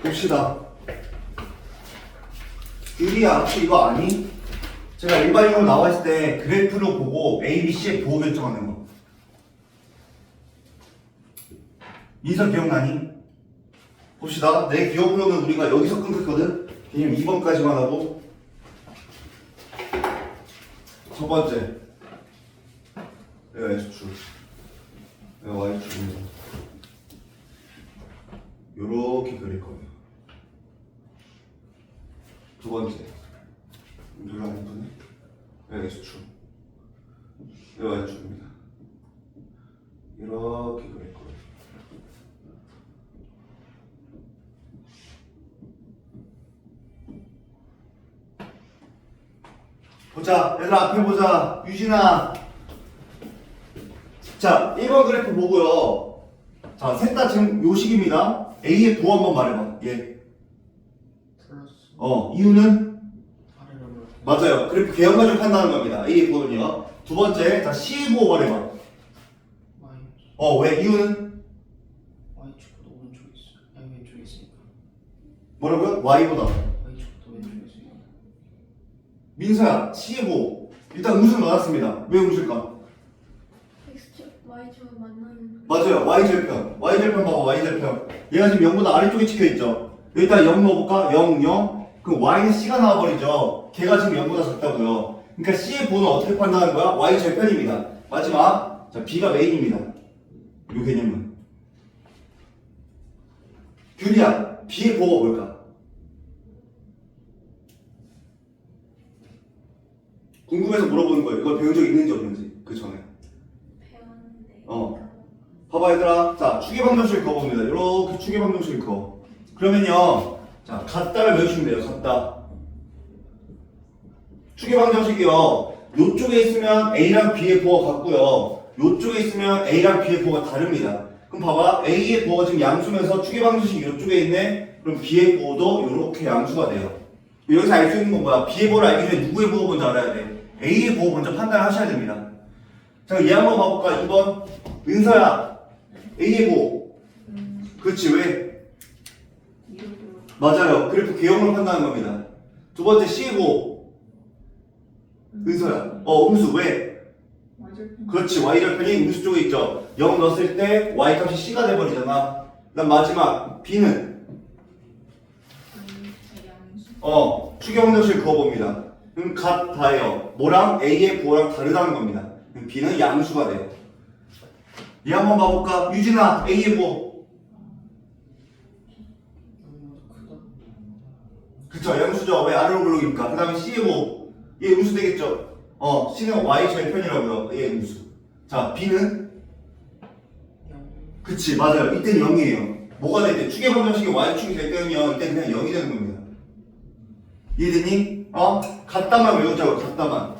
봅시다. 유리야, 혹시 이거 아니? 제가 일반적으로 나와 있을 때 그래프로 보고 A, B, C의 부호 결정하는 거. 민서 기억나니? 봅시다. 내 기억으로는 우리가 여기서 끊겼거든? 그냥 2번까지만 하고. 첫 번째. 얘가 X축. 얘가 Y축입니다. 요렇게 그릴 거예요. 두 번째. 누가 안 예쁘네? 얘가 X축. 얘가 Y축입니다. 이렇게 그릴 거예요. 보자. 얘들아, 앞에 보자. 유진아. 자, 1번 그래프 보고요. 자, 셋 다 지금 요식입니다. A의 부호 한번 말해봐. 얘. 플러스 이유는? 아래로 맞아요. 그래프 개형 가지고 판단하는 겁니다. A의 부호는요. 두 번째, 자, C의 부호 말해봐. 마이너스 왜? 이유는? Y축보다 오른쪽에 있어요. 아니 왼쪽에 있으니까 뭐라고요? Y보다. Y축보다 왼쪽에 있으니까 민서야, C의 부호. 일단 음수를 맞았습니다. 왜 음수일까? X축, Y축 만나는 맞아요. Y절편. Y절편 봐봐, Y절편. 얘가 지금 0보다 아래쪽에 찍혀있죠. 여기다 0 넣어볼까? 0, 0. 그럼 Y는 C가 나와버리죠. 걔가 지금 0보다 작다고요. 그러니까 C의 부호는 어떻게 판단하는 거야? Y절편입니다. 마지막. 자, B가 메인입니다. 요 개념은. 규리야, B의 부호가 뭘까? 궁금해서 물어보는 거예요. 이걸 배운 적 있는지 없는지. 그 전에. 배웠는데 봐봐 얘들아. 자, 추계방정식 그어봅니다. 이렇게 추계방정식 그어. 그러면요. 자, 같다를 외우시면 돼요. 같다. 추계방정식이요. 요쪽에 있으면 A랑 B의 부호가 같고요. 요쪽에 있으면 A랑 B의 부호가 다릅니다. 그럼 봐봐. A의 부호가 지금 양수면서 추계방정식이 요쪽에 있네. 그럼 B의 부호도 이렇게 양수가 돼요. 여기서 알 수 있는 건 뭐야? B의 부호를 알기 전에 누구의 부호 먼저 알아야 돼? A의 부호 먼저 판단하셔야 됩니다. 자, 얘 한번 봐볼까? 2번. 은서야. A의 부호. 그렇지, 왜? 이렇게 맞아요. 그래프 개형으로 판단하는 겁니다. 두 번째, C의 부호. 은서야. 음수, 왜? Y절편 그렇지, Y절편이 음수 쪽에 있죠. 0 넣었을 때 Y값이 C가 돼버리잖아. 그다음 마지막, B는? 추계방정식 그어봅니다. 그럼 같다예요. 뭐랑? A의 부호랑 다르다는 겁니다. 그럼 B는 양수가 돼요. 얘 한번 봐볼까? 유진아, A의 부호. 너무나도 크다. 그쵸, 양수죠. 왜 아래로 블록입니까? 그 다음에 C의 부호. 얘 음수 되겠죠? C는 Y 절편이라고요. 얘 음수. 자, B는? 그치, 맞아요. 이때는 0이에요. 뭐가 될 때? 추계방정식이 Y축이 될 때는요, 이때는 그냥 0이 되는 겁니다. 이해되니? 같다만 외우자고, 같다만.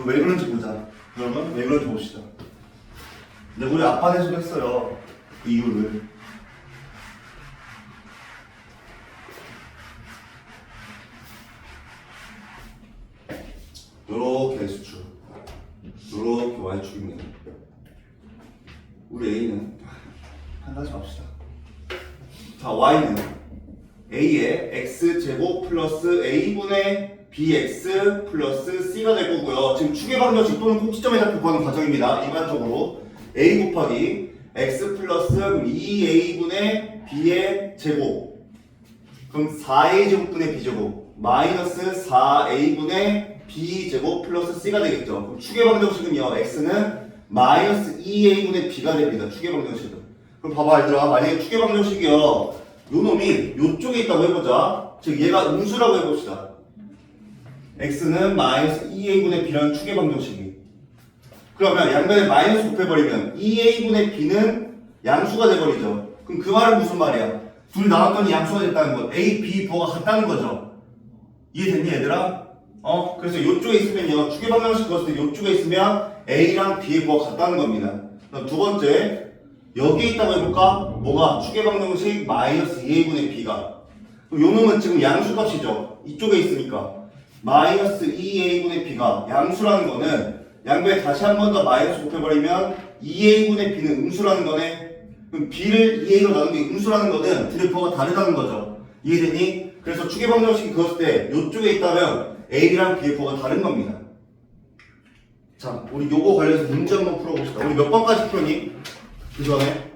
왜 그런지 보자. 그러면 왜 그런지 봅시다. 근데 우리 앞판에서도 했어요. 그 이유를. 요렇게 X축, 요렇게 Y축입니다. 우리 A는 한 가지 봅시다. 자, Y는 A의 X제곱 플러스 A분의 BX 플러스 C가 될 거고요. 지금 추계방정식 또는 꼭지점의 좌표 구하는 과정입니다. 일반적으로 A 곱하기 X 플러스 2A분의 B의 제곱, 그럼 4A 제곱분의 B제곱 마이너스 4A분의 B제곱 플러스 C가 되겠죠. 그럼 추계방정식은요, X는 마이너스 2A분의 B가 됩니다. 추계방정식은. 그럼 봐봐 얘들아, 만약에 추계방정식이요, 요 놈이 요쪽에 있다고 해보자. 즉 얘가 음수라고 해봅시다. X는 마이너스 2A분의 B라는 추계방정식이. 그러면 양변에 마이너스 곱해버리면 2A분의 B는 양수가 돼버리죠. 그럼 그 말은 무슨 말이야? 둘이 나왔더니 양수가 됐다는 것. A, B 부호가 같다는 거죠. 이해됐니 얘들아? 그래서 요쪽에 있으면요, 추계방정식 그었을 때 요쪽에 있으면 A랑 B의 부호가 같다는 겁니다. 그럼 두 번째, 여기에 있다고 해볼까? 뭐가? 추계방정식 마이너스 2A분의 B가. 그럼 요 놈은 지금 양수값이죠. 이쪽에 있으니까. 마이너스 2A분의 B가 양수라는 거는 양변에 다시 한 번 더 마이너스 곱해버리면 2A분의 B는 음수라는 거네. 그럼 B를 2A로 나눈 게 음수라는 거는 둘의 부호가 다르다는 거죠. 이해되니? 그래서 추계 방정식이 그었을 때 이쪽에 있다면 A랑 B의 부호가 다른 겁니다. 자, 우리 요거 관련해서 문제 한번 풀어봅시다. 우리 몇 번까지 풀었니? 그 전에?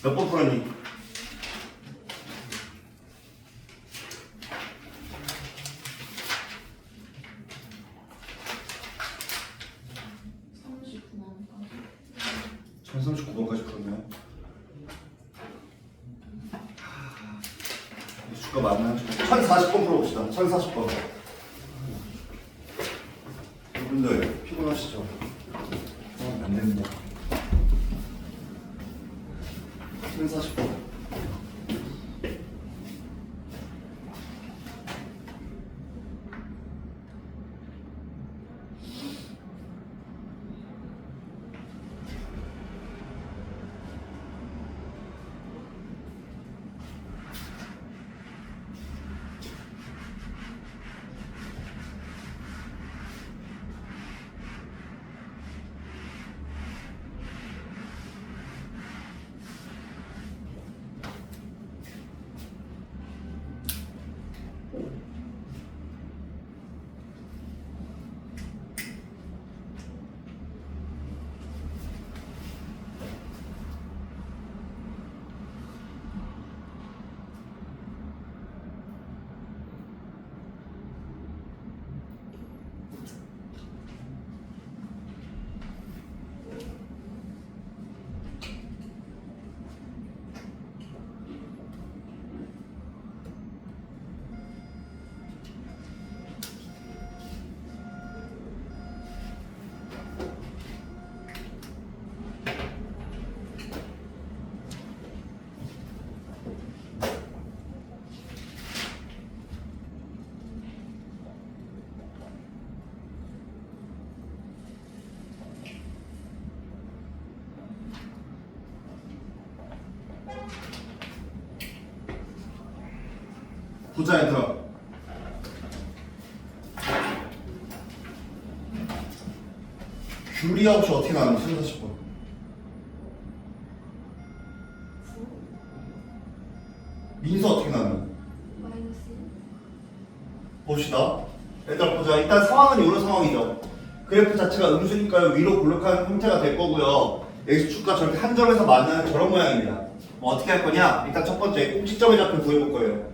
몇 번 풀었니? 1039번까지 풀었네. 수가 많나? 1040번 풀어봅시다. 1040번. 여러분들 피곤하시죠? 안 됩니다. 1040번. 보자 얘들아. 귤이야 혹시 어떻게 나누니? 1040번. 민서 어떻게 나누니? 마이너스 봅시다. 얘들아 보자. 일단 상황은 이런 상황이죠. 그래프 자체가 음수니까요. 위로 볼록한 형태가 될 거고요. x축과 저렇게 한 점에서 만나는 저런 모양입니다. 뭐 어떻게 할 거냐? 일단 첫 번째 꼭지점의 좌표 구해볼 거예요.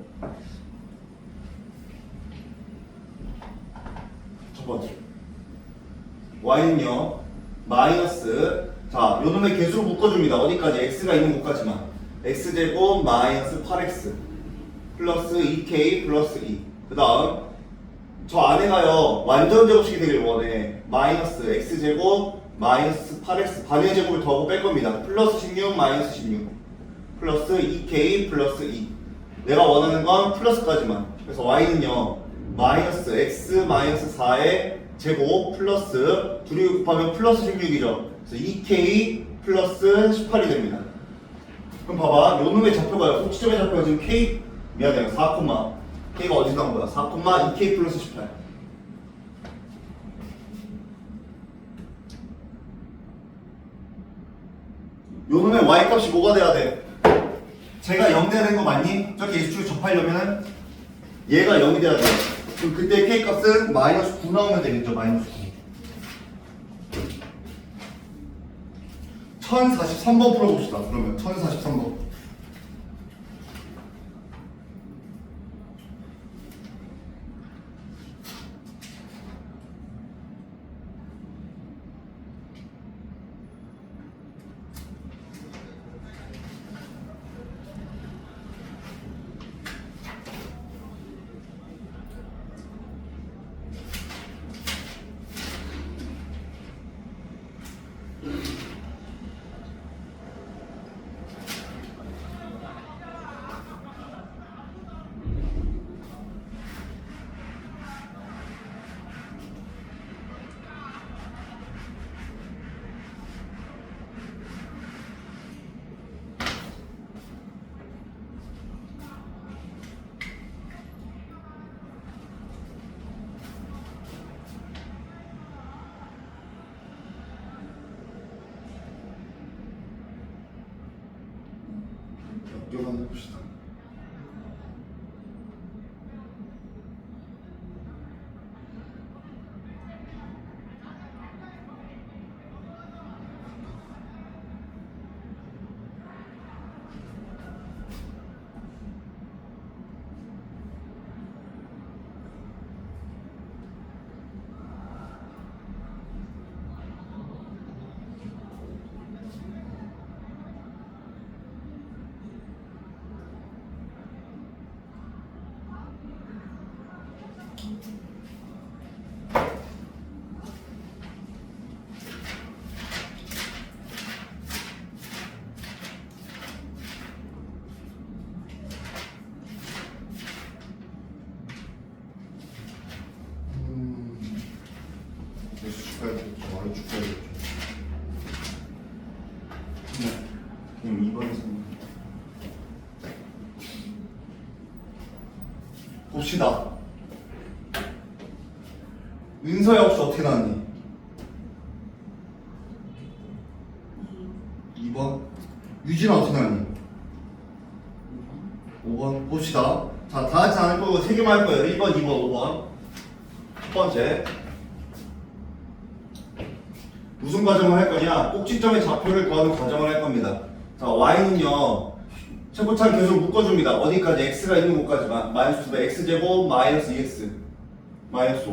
첫 번째 y는요 마이너스, 자 요놈의 개수로 묶어줍니다. 어디까지? x가 있는 곳까지만. x제곱 마이너스 8x 플러스 2k 플러스 2. 그 다음 저 안에가요 완전 제곱식이 되길 원해. 마이너스 x제곱 마이너스 8x 반의 제곱을 더하고 뺄 겁니다. 플러스 16 마이너스 16 플러스 2k 플러스 2. 내가 원하는 건 플러스까지만. 그래서 y는요 마이너스 x 마이너스 4의 제곱 플러스 둘이 곱하면 플러스 16이죠. 그래서 2k 플러스 18이 됩니다. 그럼 봐봐, 요 놈의 좌표가요, 꼭지점의 좌표가 지금 k, 미안해요, 4, k가 어디서 나온 거야? 4, 2k 플러스 18. 요 놈의 y 값이 뭐가 돼야 돼? 제가 0 되는 거 맞니? 저렇게 x축을 접하려면은 얘가 0이 돼야 돼. 그럼 그때 k 값은 마이너스 9 나오면 되겠죠, 마이너스 9. 1043번 풀어봅시다. 그러면 1043번. 이거만 해봅시다. X 축하해야겠죠. Y 축하해야겠죠. 네. 그럼 2번에서 봅시다. 은서야 혹시 어떻게 나왔니? 2번. 유진아 어떻게 나왔니? 5번. 봅시다. 자, 다 같이 안 할 거고 3개만 할 거예요. 1번, 2번, 5번. 첫 번째. 무슨 과정을 할 거냐? 꼭지점의 좌표를 구하는 과정을 할 겁니다. 자, y는요. 최고차를 계속 묶어줍니다. 어디까지? x가 있는 곳까지만. 마이너스 2배 x제곱 마이너스 2x 마이너스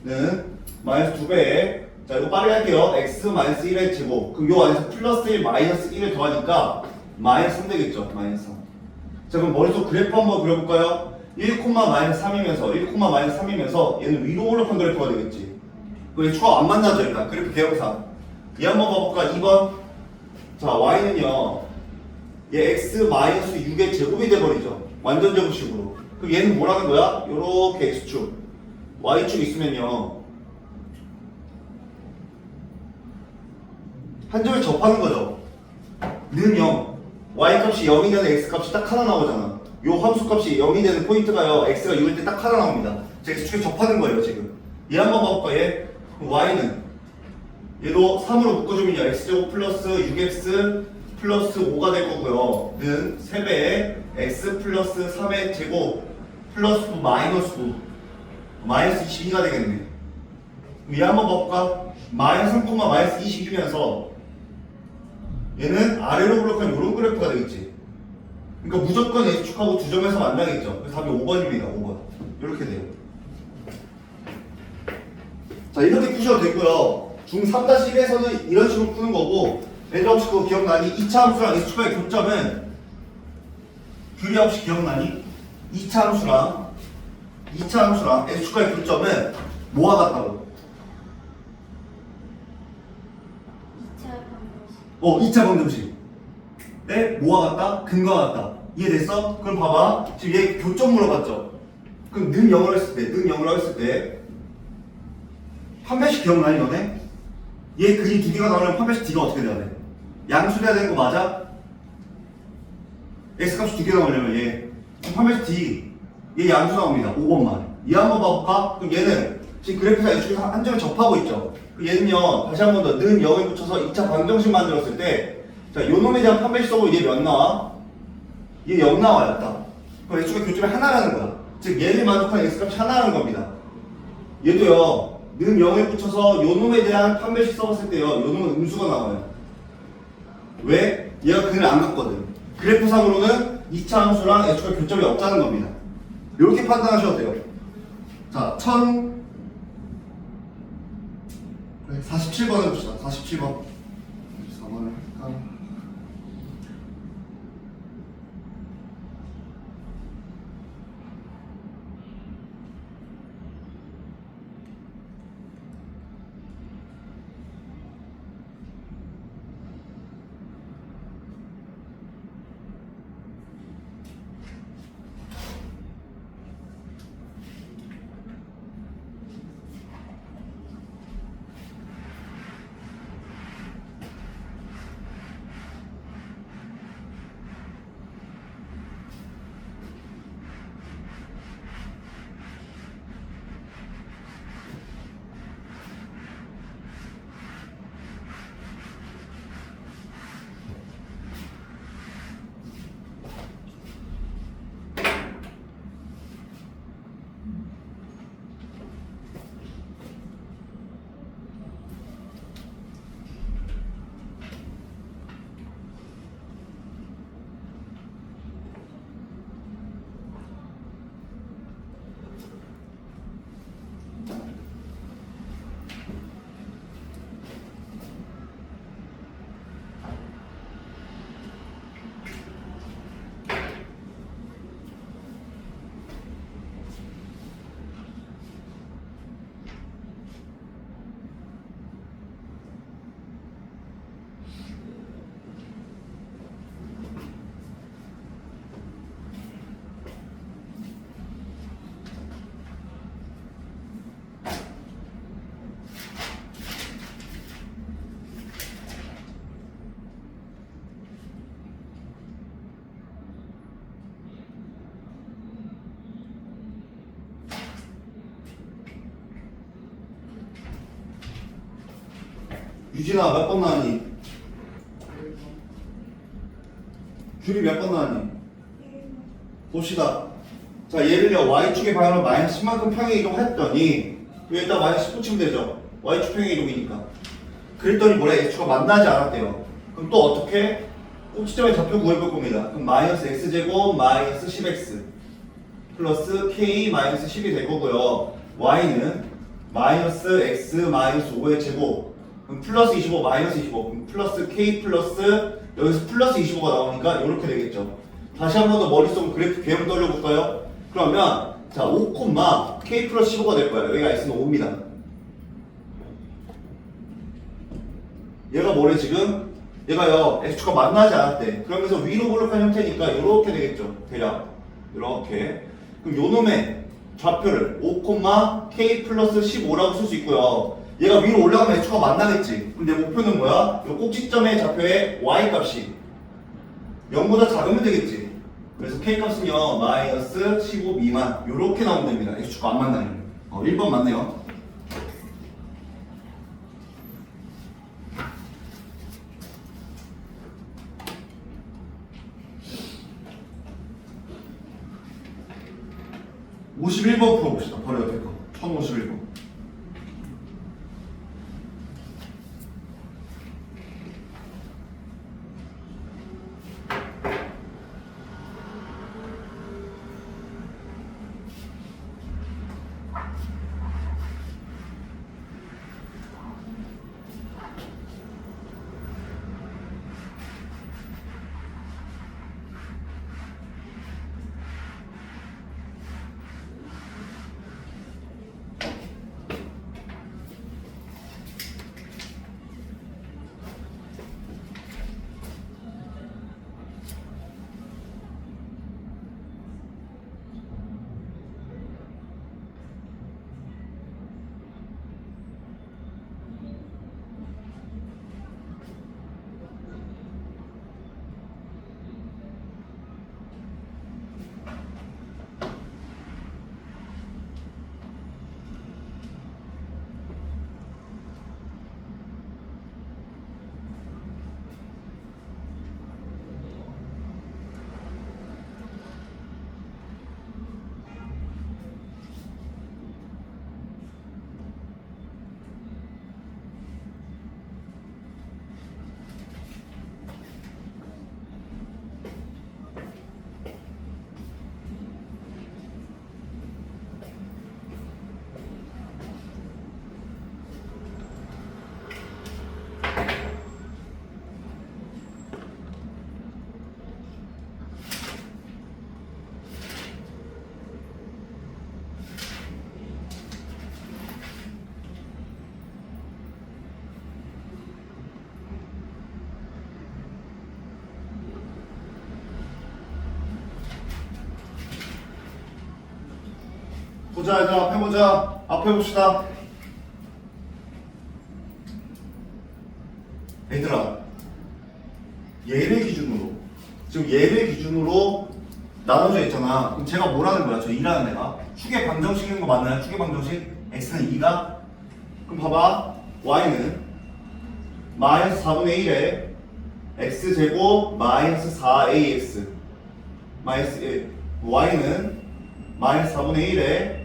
5는 마이너스 2배에 자 이거 빠르게 할게요. x 마이너스 1의 제곱 그럼 요 안에서 플러스 1 마이너스 1을 더하니까 마이너스 3 되겠죠. 마이너스 3. 자 그럼 머릿속 그래프 한번 그려볼까요? 1, 마이너스 3이면서 1, 마이너스 3이면서 얘는 위로 올라간 그래프가 되겠지. 그 추가 안 만나죠 일단. 그래프 개형상 얘 한번 봐볼까? 2번. 자 y는요 얘 x 마이너스 6의 제곱이 돼버리죠. 완전 제곱식으로. 그럼 얘는 뭐라는 거야? 요렇게 x축 y축 있으면요 한 점에 접하는 거죠. 는 0 y값이 0이 되는 x값이 딱 하나 나오잖아. 요 함수값이 0이 되는 포인트가요 x가 6일 때 딱 하나 나옵니다. x축에 접하는 거예요 지금. 얘 한번 봐볼까 얘? y는 얘도 3으로 묶어주면 x제곱 플러스 6x 플러스 5가 될 거고요. 는 3배에 x 플러스 3의 제곱 플러스 9 마이너스 9 마이너스 22가 되겠네. 얘 한번 봐볼까? 마이너스 3, 마이너스 22면서 얘는 아래로 블록한 이런 그래프가 되겠지. 그러니까 무조건 x축하고 두 점에서 만나겠죠. 그래서 답이 5번입니다. 5번. 이렇게 돼요. 자 이렇게 푸셔도 되고요. 중3-1에서는 이런 식으로 푸는 거고 얘들아 혹시 그거 기억나니? 2차 함수랑 x축과의 교점은 규리야 혹시 기억나니? 2차 함수랑 x축과의 교점은 뭐와 같다고? 2차 방정식. 네? 뭐와 같다? 근거와 같다. 이해됐어? 그럼 봐봐. 지금 얘 교점 물어봤죠? 그럼 는 0을 했을 때 판별식 기억나니 너네? 얘 그림 두 개가 나오려면 판별식 D가 어떻게 돼야 돼? 양수돼야 되는 거 맞아? X값이 두 개 나오려면 얘 판별식 D 얘 양수 나옵니다. 5번만. 얘 한번 봐볼까? 그럼 얘는 지금 그래프상 이쪽에서 한 점에 접하고 있죠? 얘는요 다시 한 번 더 는 0을 붙여서 2차 방정식 만들었을 때 자 요놈에 대한 판별식 써보면 얘 몇 나와? 얘 0 나와요 딱. 그럼 이쪽에 교점이 하나라는 거야. 즉 얘를 만족하는 X값이 하나라는 겁니다. 얘도요 는 0을 붙여서 요놈에 대한 판별식 써봤을 때요 요놈은 음수가 나와요. 왜? 얘가 근을 안 갖거든. 그래프상으로는 2차 함수랑 X축과 교점이 없다는 겁니다. 이렇게 판단하셔도 돼요. 자 47번 해봅시다. 47번 4번을 할까? 유진아 몇 번 나왔니? 줄이 몇 번 나왔니? 봅시다. 자, 얘를요, y축의 방향을 마이너스 10만큼 평행 이동했더니, 여기다 마이너스 10 붙이면 되죠. y축 평행 이동이니까. 그랬더니 뭐래? x축가 만나지 않았대요. 그럼 또 어떻게? 꼭지점의 좌표 구해볼 겁니다. 그럼 마이너스 x제곱 마이너스 10x 플러스 k 마이너스 10이 될 거고요. y는 마이너스 x 마이너스 5의 제곱 그럼 플러스 25 마이너스 25 그럼 플러스 k 플러스 여기서 플러스 25가 나오니까 이렇게 되겠죠. 다시 한 번 더 머릿속 그래프 개형 돌려볼까요? 그러면 자 5, k 플러스 15가 될 거예요. 여기가 x는 5입니다. 얘가 뭐래 지금? 얘가요 x축과 만나지 않았대. 그러면서 위로 볼록한 형태니까 이렇게 되겠죠. 대략 이렇게. 그럼 요놈의 좌표를 5, k 플러스 15라고 쓸 수 있고요. 얘가 위로 올라가면 x축과 만나겠지. 근데 목표는 뭐야? 요 꼭지점의 좌표의 y 값이 0보다 작으면 되겠지. 그래서 k 값은요 마이너스 15 미만 요렇게 나오면 됩니다. x축과 안 만나면 1번 맞네요. (51번) 풀어봅시다. 바로 옆에 거 1051번. 보자 얘들아 앞에 보자. 앞에 봅시다. 얘들아 얘를 기준으로 지금 얘를 기준으로 나눠져 있잖아. 그럼 제가 뭐라는 거야? 저 2라는 애가 축의 방정식인 거 맞나요? 축의 방정식 x는 2가 그럼 봐봐 y는 마이너스 4분의 1에 x제곱 마이너스 4ax 마이너스 1 y는 마이너스 4분의 1에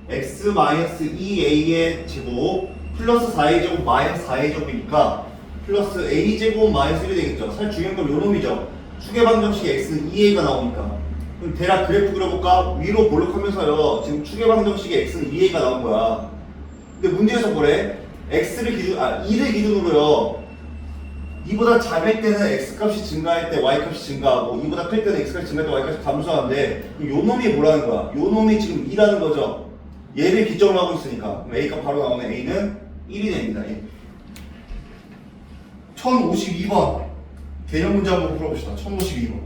x 마이너스 2a의 제곱 플러스 4a 제곱 마이너스 4a 제곱이니까 플러스 a 제곱 마이너스 1이 되겠죠. 사실 중요한 건 요 놈이죠. 축의 방정식에 x는 2a가 나오니까. 그럼 대략 그래프 그려볼까? 위로 볼록하면서요. 지금 축의 방정식에 x는 2a가 나온 거야. 근데 문제에서 뭐래? x를 기준 2를 기준으로요. 2보다 작을 때는 x 값이 증가할 때 y 값이 증가하고 2보다 클 때는 x 값이 증가할 때 y 값이 감소하는데 그럼 요 놈이 뭐라는 거야? 요 놈이 지금 2라는 거죠. 얘를 기점으로 하고 있으니까 그럼 a가 바로 나오는 a는 1이 됩니다. 1052번 개념 문제 한번 풀어봅시다. 1052번.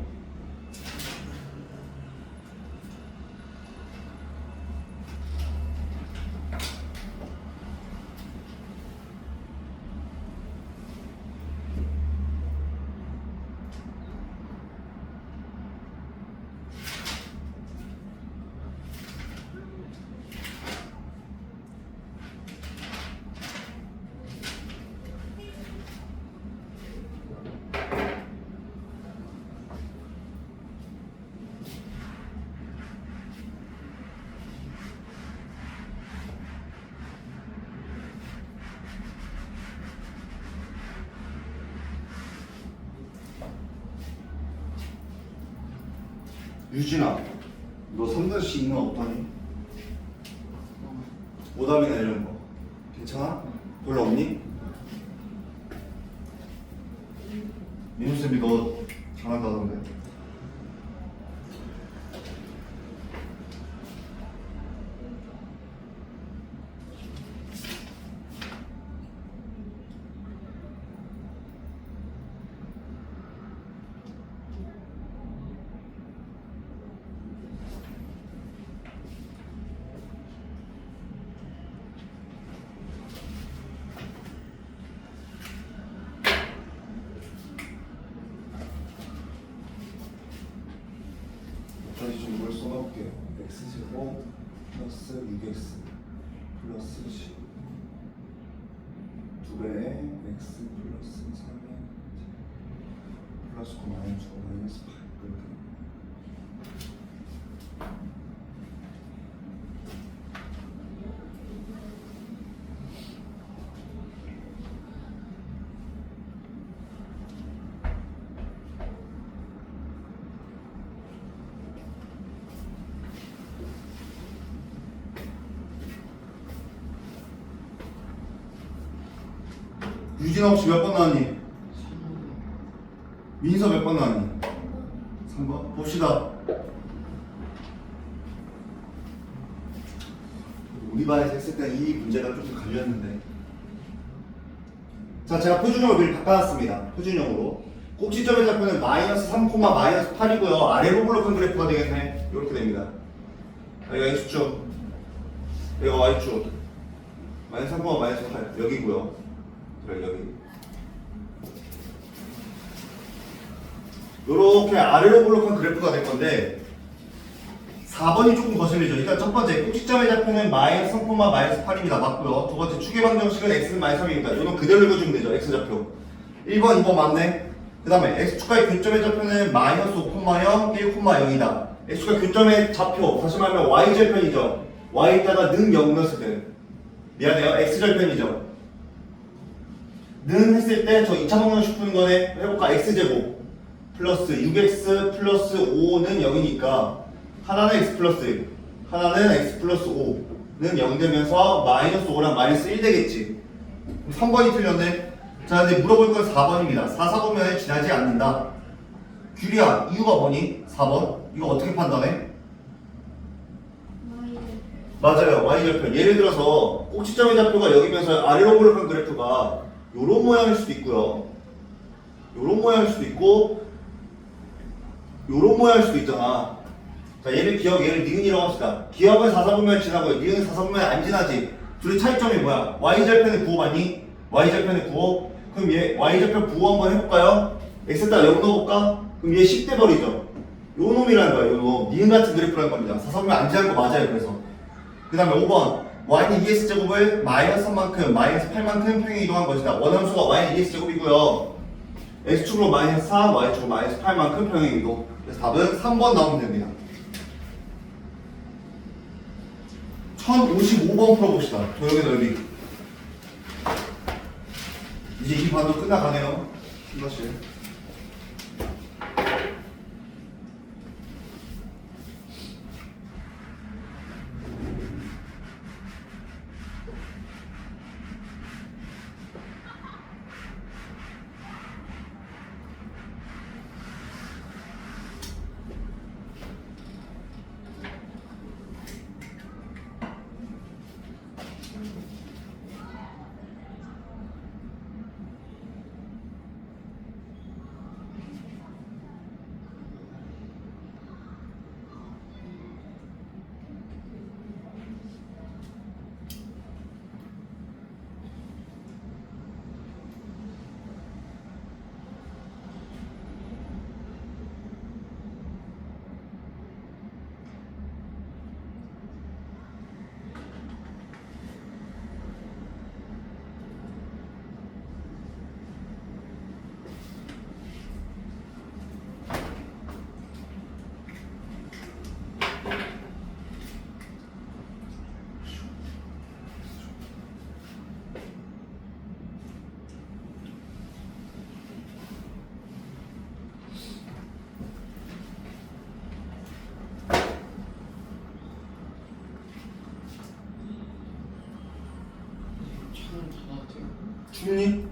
유진아, 너 3분씩 있는 거 없다니? 오답이나 이런 거 괜찮아? 별로 없니? 민우쌤이 너 잘한다던데. 다시 좀 뭘 써볼게요. x제곱 플러스 6x 플러스 10 2배의 x 플러스 3의 플러스 9 마이너스 9 마이너스 8 그렇게. 유진아 혹시 몇 번 나왔니? 민서 몇 번 나왔니? 3번? 봅시다. 우리 반에서 했을 때 이 문제가 좀 갈렸는데. 자, 제가 표준형을 미리 바꿔놨습니다. 표준형으로. 꼭지점의 좌표는 마이너스 3, 마이너스 8이고요. 아래로 블록한 그래프가 되겠네. 이렇게 됩니다. 여기가 X축, 여기가 Y축. 마이너스 3, 마이너스 8 여기고요. 그래, 여기. 요렇게 아래로 블록한 그래프가 될 건데 4번이 조금 거슬리죠. 일단 첫 번째 꼭지점의 좌표는 마이너스 3, 마이너스 8입니다. 맞고요. 두 번째 축의 방정식은 x는 마이너스 3입니다. 이건 그대로 읽어주면 되죠. x좌표 1번, 2번 맞네. 그 다음에 x축과의 교점의 좌표는 마이너스 5, 0, 1, 0이다. x축과 교점의 좌표 다시 말하면 y절편이죠. y에다가 는 0 넣었을 때 미안해요. x절편이죠. 는 했을 때 저 2차 방정식 푸는 거네. 해볼까? x제곱 플러스 6x 플러스 5는 0이니까 하나는 x 플러스 1, 하나는 x 플러스 5는 0 되면서 마이너스 5랑 마이너스 1 되겠지. 3번이 틀렸네. 자, 이제 물어볼 건 4번입니다. 4, 4번면에 지나지 않는다. 규리야, 이유가 뭐니? 4번. 이거 어떻게 판단해? 맞아요. y절편. 예를 들어서 꼭지점의 좌표가 여기면서 아래로 블록한 그래프가 요런 모양일 수도 있고요. 요런 모양일 수도 있고 요런 모양일 수도 있잖아. 자, 얘를 니은이라고 합시다. 기억은 4, 4분면 지나고 니은은 4, 4분면 안 지나지. 둘의 차이점이 뭐야? y절편의 구호 맞니? y절편의 구호? 그럼 얘 y절편 구호 한번 해볼까요? x에다 0 넣어볼까? 그럼 얘 10대 버리죠. 요 놈이라는 거야. 요 놈. 니은 같은 그래프라는 겁니다. 4, 4분면 안 지나는 거 맞아요. 그래서 그 다음에 5번 y는 2x제곱을 마이너스 3만큼 마이너스 8만큼 평행 이동한 것이다. 원함수가 y는 2x제곱이고요. x축으로 마이너스 4, y축으로 마이너스 8만큼 평행 이동. 그래서 답은 3번 나오면 됩니다. 1055번 풀어봅시다. 도형의 넓이. 이제 이 반도 끝나가네요. 사실. 쉽니?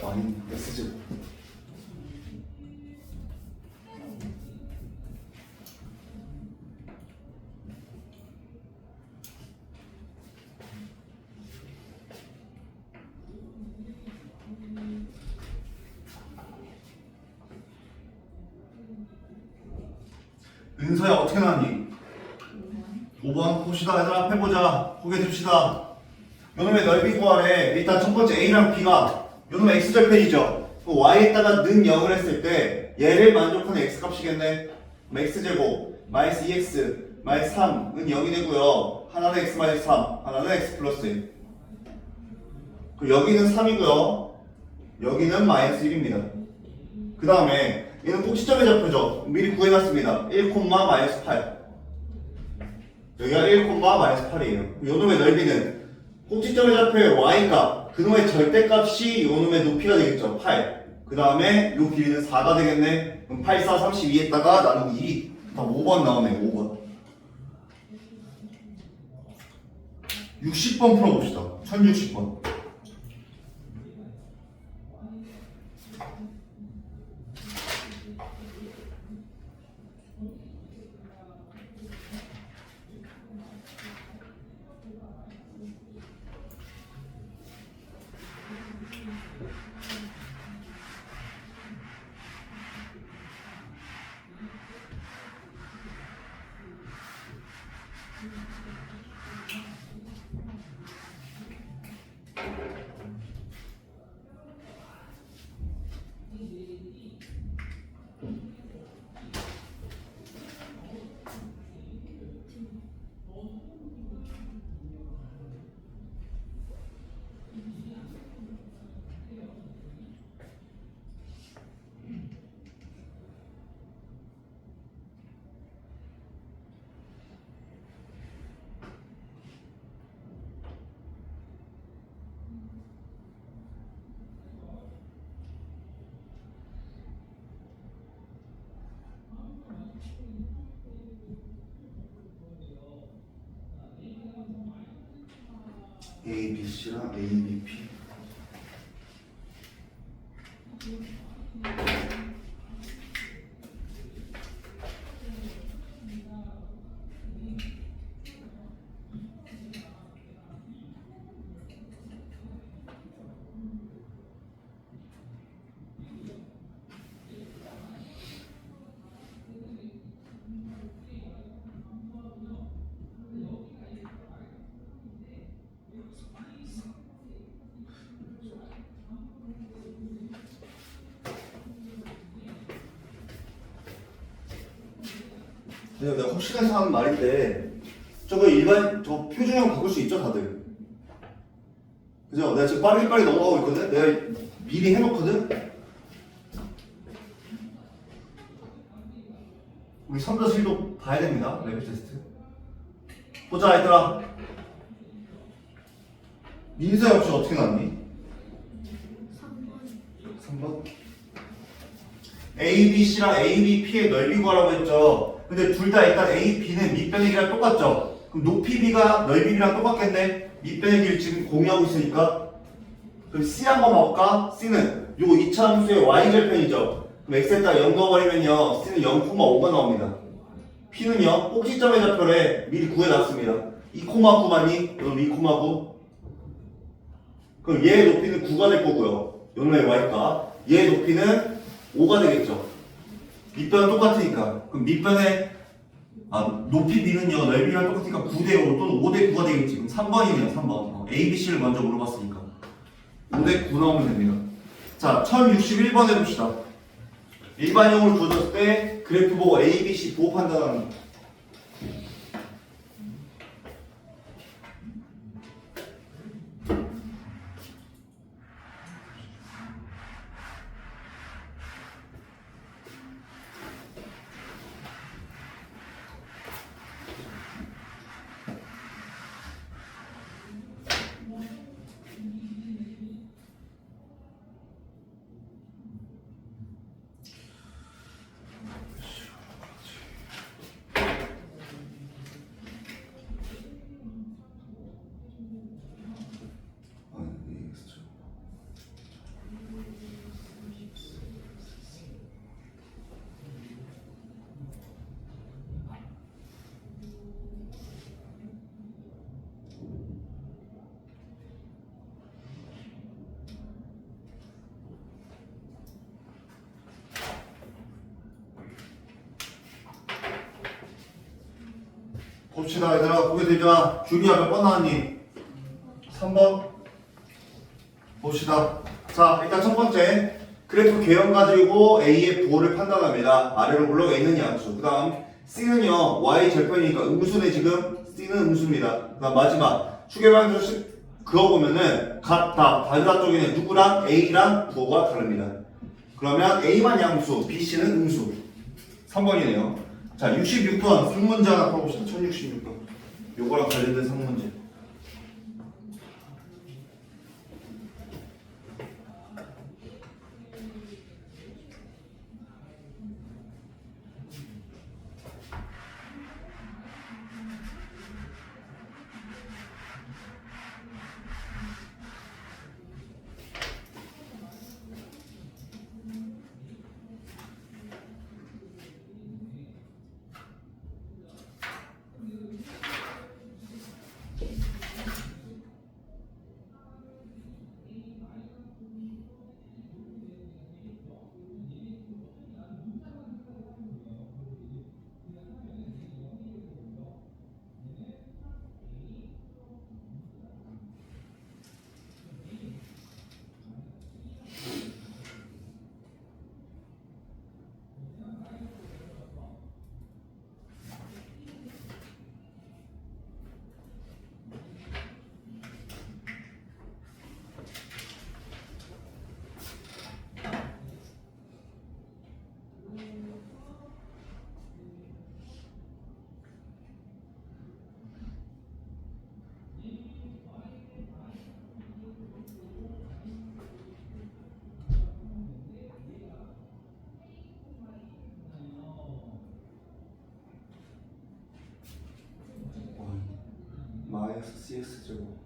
아니, S제곱. 은서야 어떻게 나왔니? 5번 봅시다. 얘들아 해보자. 고개 듭시다. 요놈의 넓이 구하래. 일단 첫 번째 A랑 B가 요놈의 X절편이죠. Y에다가 는 0을 했을 때 얘를 만족하는 X값이겠네. 그럼 X제곱 마이너스 2X 마이너스 3은 0이 되고요. 하나는 X 마이너스 3 하나는 X 플러스 1. 여기는 3이고요. 여기는 마이너스 1입니다. 그 다음에 얘는 꼭지점의 좌표죠. 미리 구해놨습니다. 1, 마이너스 8. 여기가 1, 마이너스 8이에요. 요놈의 넓이는 꼭지점의 좌표의 y값, 그놈의 절대값이 요놈의 높이가 되겠죠. 8. 그 다음에 요 길이는 4가 되겠네. 그럼 8, 4, 32에다가 나누기 1이. 다 5번 나오네. 5번. 60번 풀어봅시다. 1060번. A, B, C랑 A, B, P. 내가 혹시나 하는 말인데 저거 일반 저 표준형 바꿀 수 있죠 다들? 그죠? 내가 지금 빨리 넘어가고 있거든? 내가 미리 해놓거든? 우리 3+1도 봐야 됩니다. 레벨 테스트. 보자 얘들아. 민서야 혹시 어떻게 나왔니? 3번. A, B, C랑 A, B, P의 넓이 구하라고 했죠. 근데 둘 다 일단 A, B는 밑변의 길이랑 똑같죠? 그럼 높이 B가 넓이 B랑 똑같겠네? 밑변의 길이 지금 공유하고 있으니까. 그럼 C 한번 봐볼까? C는 요 2차 함수의 Y절편이죠. 그럼 X에다 0 넣어버리면요. C는 0,5가 나옵니다. P는요. 꼭지점의 좌표를 미리 구해놨습니다. 2,9 맞니? 그럼 2,9. 그럼 얘의 높이는 9가 될 거고요. 요놈의 Y값. 얘의 높이는 5가 되겠죠. 밑변은 똑같으니까. 그럼 밑변의 높이 B는요 넓이랑 똑같으니까 9대 5 또는 5대 9가 되겠지. 그럼 3번이네요. 3번. A, B, C를 먼저 물어봤으니까 5대 9 나오면 됩니다. 자 1061번 해봅시다. 일반형으로 주어졌을 때 그래프 보고 A, B, C 부호 판단하는 거. 봅시다 얘들아. 고개 들자. 줄이야 몇 번 나왔니? 3번. 봅시다. 자 일단 첫 번째 그래프 개형 가지고 A의 부호를 판단합니다. 아래로 올라가 있는 양수. 그 다음 C는요 Y 절편이니까 음수네. 지금 C는 음수입니다. 그 다음 마지막 추계방정식 그어보면은 같다 다르다 쪽에는 누구랑 A랑 부호가 다릅니다. 그러면 A만 양수 BC는 음수. 3번이네요 자 66번 상문제 하나 풀어봅시다. 1066번 요거랑 관련된 상문제. 마이너스 CX 제곱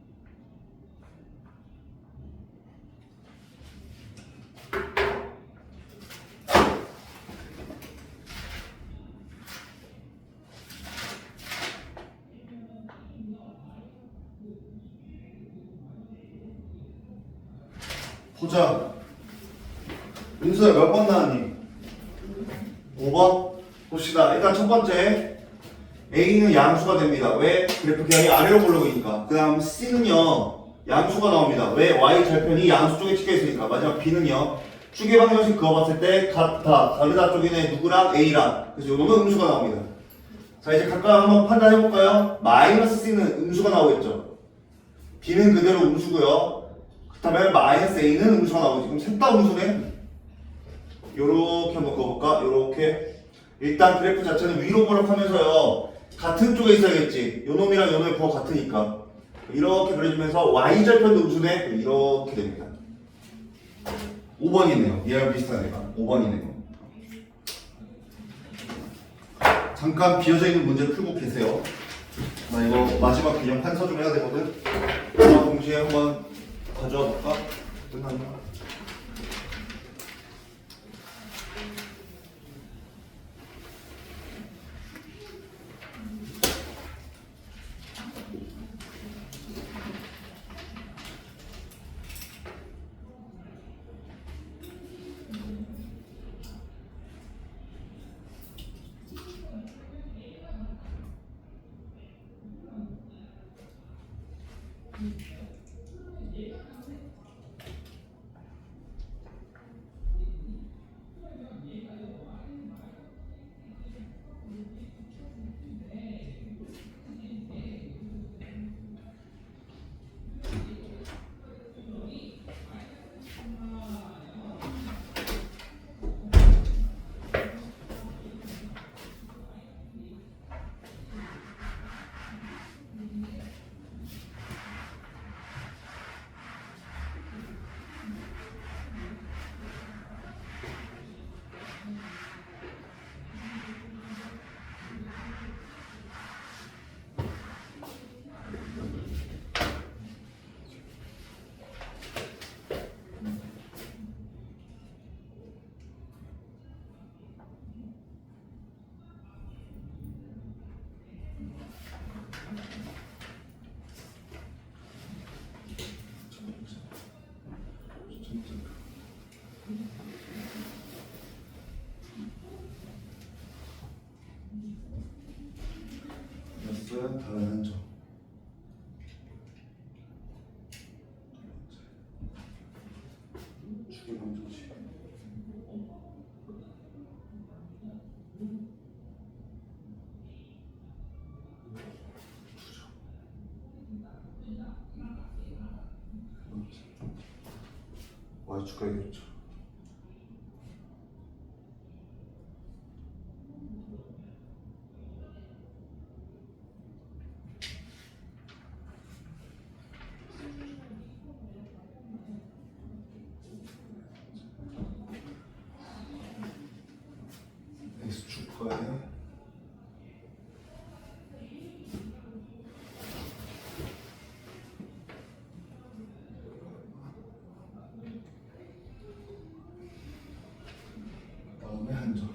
보자. 윤수야 몇 번 나왔니? 5번? 봅시다. 일단 첫 번째 A는 양수가 됩니다. 왜? 그래프 개형이 아래로 올라오니까. 그 다음 C는요 양수가 나옵니다. 왜? Y 절편이 양수 쪽에 찍혀 있으니까. 마지막 B는요 추계방정식 그어봤을 때 같다 다르다 쪽에는 누구랑 A랑. 그래서 요거는 음수가 나옵니다. 자 이제 각각 한번 판단해볼까요? 마이너스 C는 음수가 나오겠죠. B는 그대로 음수고요. 그렇다면 마이너스 A는 음수가 나오지. 그럼 셋 다 음수네. 요렇게 한번 그어볼까? 요렇게. 일단 그래프 자체는 위로 보락하면서요 같은 쪽에 있어야겠지. 요놈이랑 요놈의 부호 같으니까 이렇게 그려주면서 Y절편도 음수네. 이렇게 됩니다. 5번이네요 얘랑 비슷한 애가 5번이네요 잠깐 비어져 있는 문제 풀고 계세요. 나 이거 마지막 개념 판서 좀 해야 되거든. 동시에 한번 가져와 볼까? 끝났나? 주가에 겹쳐. X 주가에 다음에 한점.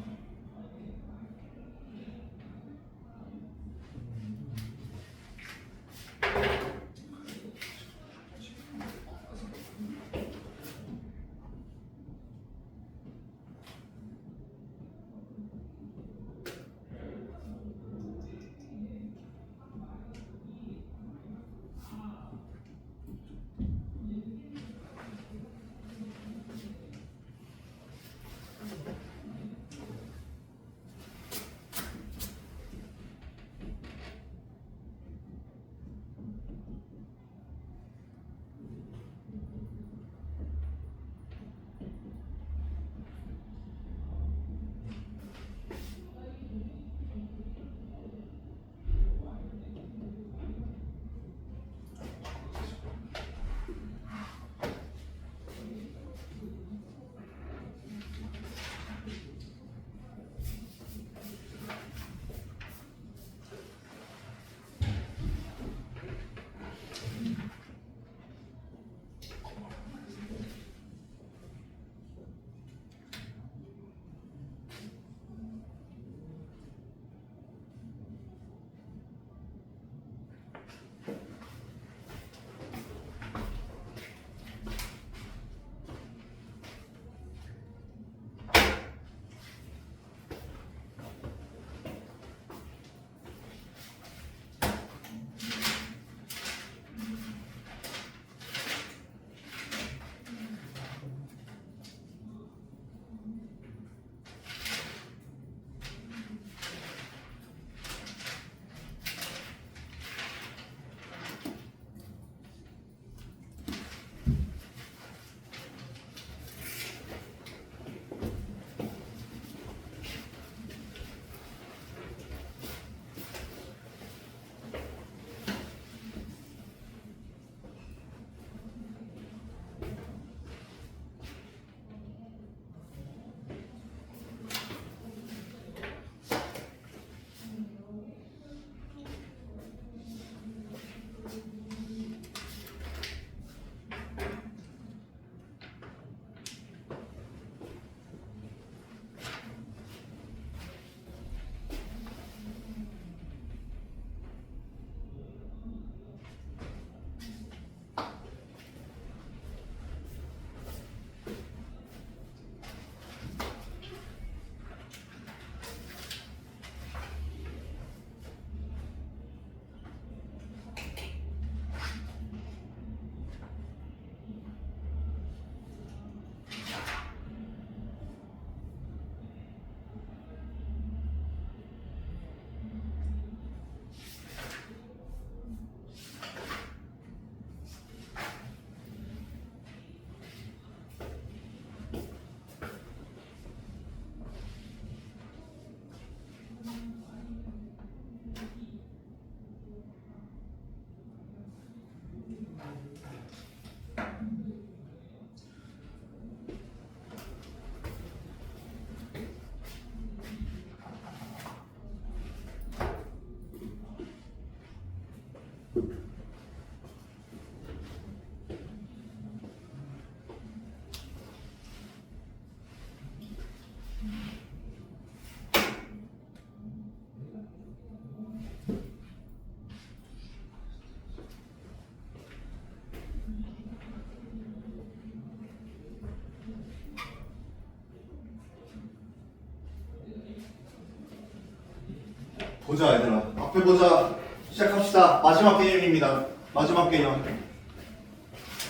보자 얘들아, 앞에 보자. 시작합시다. 마지막 개념입니다. 마지막 개념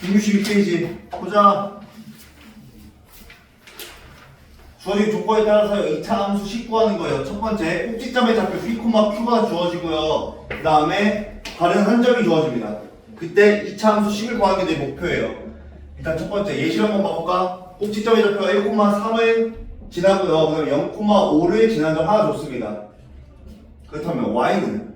162페이지 보자. 주어진 조건에 따라서 2차 함수 식구하는 거예요. 첫 번째 꼭지점의 좌표 V, Q가 주어지고요. 그 다음에 다른 한 점이 주어집니다. 그때 2차 함수 식을 구하는 게 내 목표예요. 일단 첫 번째 예시를 한번 봐볼까? 꼭지점의 좌표가 1,3을 지나고요. 그다음에 0,5를 지난 점 하나 줬습니다. 그렇다면 y는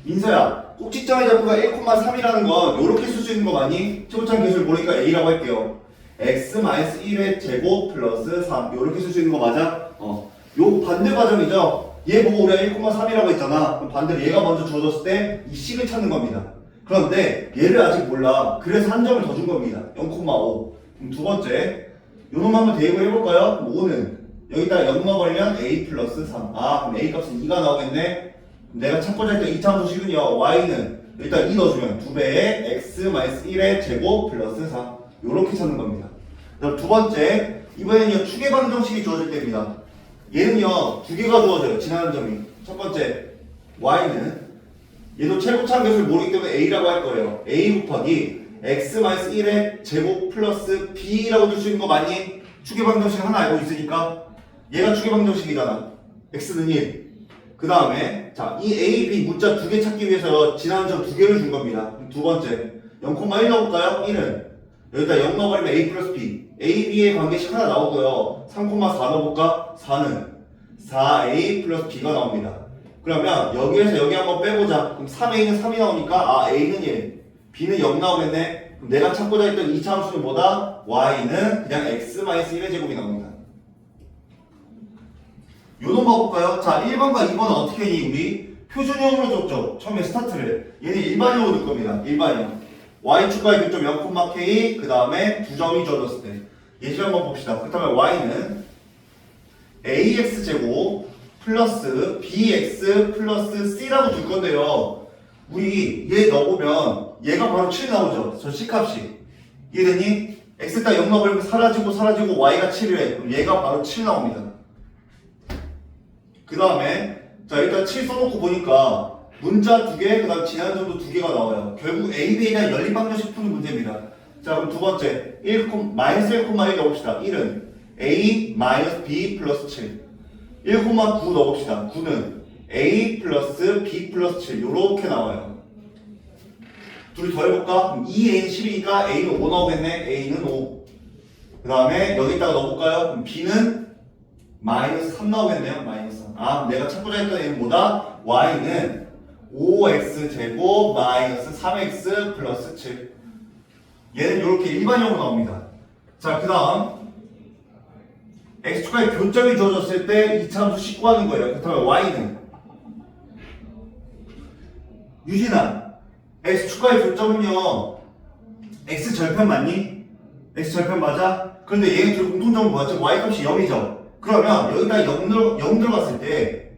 민서야, 꼭지점의 좌표가 1,3이라는 건 이렇게 쓸 수 있는 거 맞니? 최고창 계수를 모르니까 a라고 할게요. x-1의 제곱 플러스 3 이렇게 쓸 수 있는 거 맞아? 요 반대 과정이죠. 얘 보고 우리가 1,3이라고 했잖아. 그럼 반대로 얘가 먼저 주어졌을 때 이 식을 찾는 겁니다. 그런데 얘를 아직 몰라. 그래서 한 점을 더 준 겁니다. 0,5. 그럼 두 번째 요 놈 한번 대입을 해볼까요? 5는 여기다 0 넣어버리면 a 플러스 3. 아 그럼 a 값은 2가 나오겠네. 내가 찾고자 했던 2차함수식은요 y는 일단 2 넣어주면 2배의 x-1의 제곱 플러스 4 요렇게 찾는 겁니다. 그럼 두 번째 이번에는요 추계 방정식이 주어질 때입니다. 얘는요 두 개가 주어져요. 지나는 점이. 첫 번째 y는 얘도 최고차항 계수를 모르기 때문에 a라고 할 거예요. a 곱하기 x-1의 제곱 플러스 b라고 줄 수 있는 거 맞니? 추계 방정식 하나 알고 있으니까 얘가 추계 방정식이잖아. x는 1. 그 다음에 자, 이 a, b 문자 두 개 찾기 위해서 지나는 점 두 개를 준 겁니다. 두 번째 0,1 넣어볼까요? 1은 여기다 0 넣어버리면 a 플러스 b a, b의 관계식 하나 나오고요. 3,4 넣어볼까? 4는 4a 플러스 b가 나옵니다. 그러면 여기에서 여기 한번 빼보자. 그럼 3a는 3이 나오니까 아 a는 1 b는 0 나오겠네. 그럼 내가 찾고자 했던 2차 함수는 뭐다? y는 그냥 x-1의 제곱이 나옵니다. 요놈 봐볼까요? 자 1번과 2번은 어떻게 했니 우리? 표준형으로 줬죠. 처음에 스타트를. 얘는 일반형으로 줄 겁니다. 일반형. y축과의 교점 0,k 그 다음에 두 점이 주어졌을 때 예시를 한번 봅시다. 그렇다면 y는 ax제곱 플러스 bx 플러스 c라고 줄 건데요. 우리 얘 넣어보면 얘가 바로 7 나오죠. 저 c값이. 이해됐니? x에다 0 넣어버리면 사라지고 y가 7이래. 그럼 얘가 바로 7 나옵니다. 그 다음에 자 일단 7 써놓고 보니까 문자 두 개, 그 다음 지난 점도 두 개가 나와요. 결국 A, B에 대한 연립방정식 푸는 문제입니다. 자 그럼 두 번째 1,1 넣어봅시다. 1은 A 마이너스 B 플러스 7 1,9 넣어봅시다. 9는 A 플러스 B 플러스 7 요렇게 나와요. 둘이 더 해볼까? 그럼 2A는 10이니까 A는 5 나오겠네. A는 5. 그 다음에 여기다가 넣어볼까요? 그럼 B는 마이너스 3 나오겠네요. 마이너스 3. 아 내가 찾고자 했던 얘는 뭐다? Y는 5x 제곱 마이너스 3x 플러스 7 얘는 이렇게 일반형으로 나옵니다. 자 그 다음 x축과의 교점이 주어졌을 때 2차 함수 씻고 하는 거예요. 그렇다면 y는 유진아 x축과의 교점은요 x절편 맞니? x절편 맞아? 그런데 얘는 둘 공통점은 뭐였죠? y값이 0이죠. 그러면 여기다 0 들어갔을 때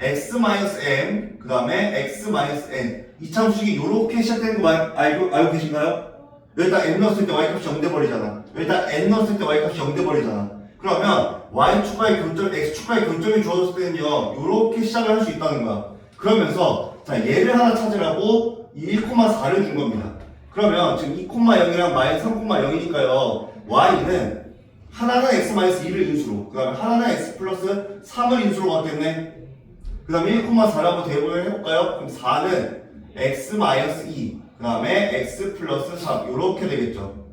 x-m 그 다음에 x-n 2차 함수식이 이렇게 시작되는 거 알고 계신가요? 여기다 m 넣었을 때 y값이 0 돼버리잖아. 여기다 n 넣었을 때 y값이 0 돼버리잖아. 그러면 y축과의 교점, x축과의 교점이 주어졌을 때는요 이렇게 시작을 할 수 있다는 거야. 그러면서 자 얘를 하나 찾으라고 1,4를 준 겁니다. 그러면 지금 2,0이랑 마이너스 3,0이니까요 y는 하나는 x-1을 인수로 그 다음에 하나는 x 플러스 3을 인수로 갔겠네. 그 다음에 1,4를 한번 대입을 해볼까요? 그럼 4는 x-2 그 다음에 x 플러스 3 요렇게 되겠죠.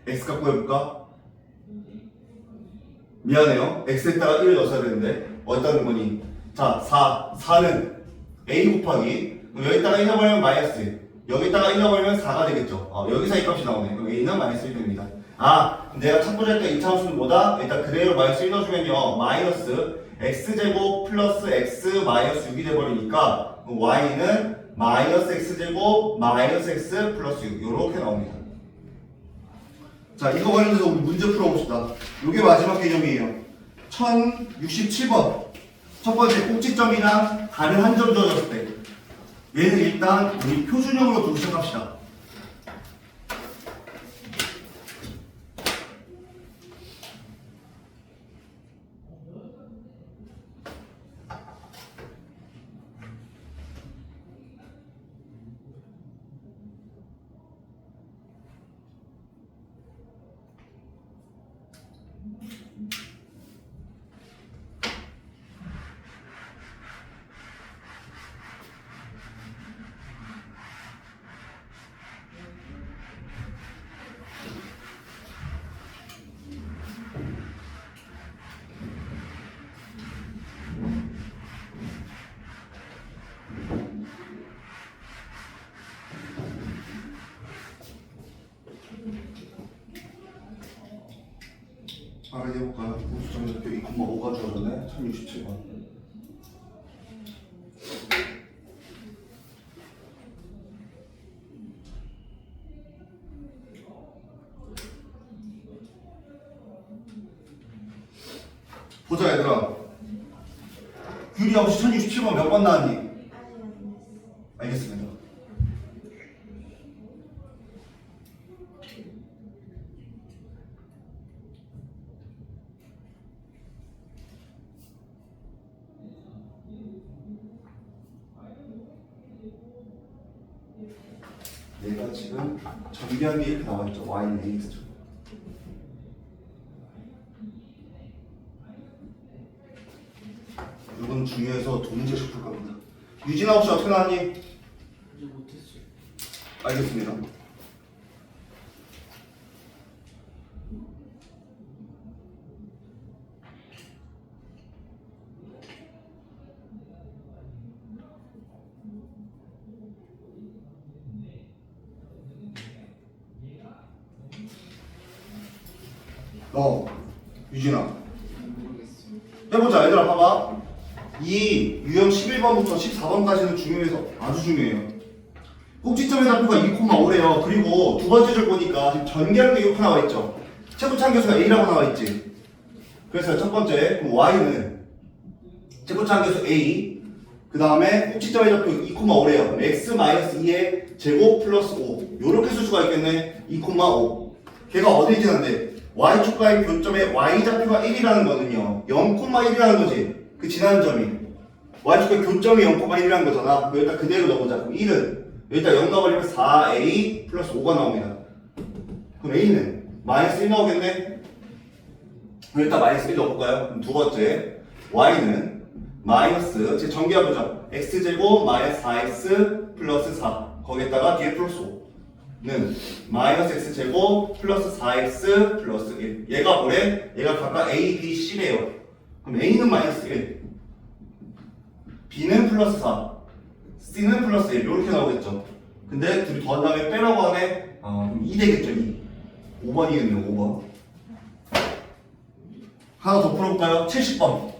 x 갖고 해볼까? 미안해요. x에다가 1을 넣어야 되는데 어디다 넣은 거니? 자 4는 a 곱하기 여기다가 1 넣어버리면 마이너스 여기다가 1 넣어버리면 4가 되겠죠. 여기서 이 값이 나오네. 그럼 a는 마이너스 1 됩니다. 아 내가 찾고자 했던 2차 함수는 뭐다? 일단 그대로 마이너스 1 넣어주면요 마이너스 x제곱 플러스 x 마이너스 6이 돼버리니까 y는 마이너스 x제곱 마이너스 x 플러스 6 요렇게 나옵니다. 자 이거 관련해서 우리 문제 풀어봅시다. 요게 마지막 개념이에요. 1067번 첫 번째 꼭지점이나 다른 한 점 주어졌을 때 얘는 일단 우리 표준형으로 두고 시작합시다. 빠르게 해볼까요? 우수점에서 2,5가 주어졌네. 1067번. 보자 얘들아. 규리야 혹시 1067번 몇 번 나왔니? 알겠습니다. 얘가 지금 전개한 게 이렇게 나와있죠. y는 ax죠. 이건 중요해서 두 문제씩 풀 겁니다. 유진아 혹시 어떻게 나왔니? 이제 못했어요. 알겠습니다. 유진아 모르겠어요. 해보자. 얘들아 봐봐. 이 유형 11번부터 14번까지는 중요해서 아주 중요해요. 꼭지점의 좌표가 2,5래요. 그리고 두 번째 줄 보니까 지금 전개하는 게 이렇게 나와 있죠. 최고차 함수가 A라고 나와 있지. 그래서 첫 번째 그럼 Y는 최고차 함수 A 그 다음에 꼭지점의 좌표 2,5래요. 그럼 X-2의 제곱 플러스 5 요렇게 쓸 수가 있겠네. 2,5 걔가 어디 지난데 Y축과의 교점의 Y좌표가 1이라는 거는요 0,1이라는 거지. 그 지나는 점이 Y축과의 교점이 0,1이라는 거잖아. 여기다 그대로 넣어보자. 그럼 1은 여기다 0 넣어버리면 4A 플러스 5가 나옵니다. 그럼 A는 마이너스 1 나오겠네. 여기다 마이너스 1 넣어볼까요? 그럼 두 번째 Y는 마이너스 제 전개해보자. X제곱 마이너스 4X 플러스 4 거기에다가 뒤에 플러스 5는 마이너스 X제곱 플러스 4X 플러스 1 얘가 뭐래? 얘가 각각 A, B, C래요. 그럼 A는 마이너스 1 B는 플러스 4 C는 플러스 1 이렇게 나오겠죠. 근데 둘이 더한 다음에 빼라고 하네. 그럼 2 되겠죠. 2 5번이겠네요. 5번 하나 더 풀어볼까요? 70번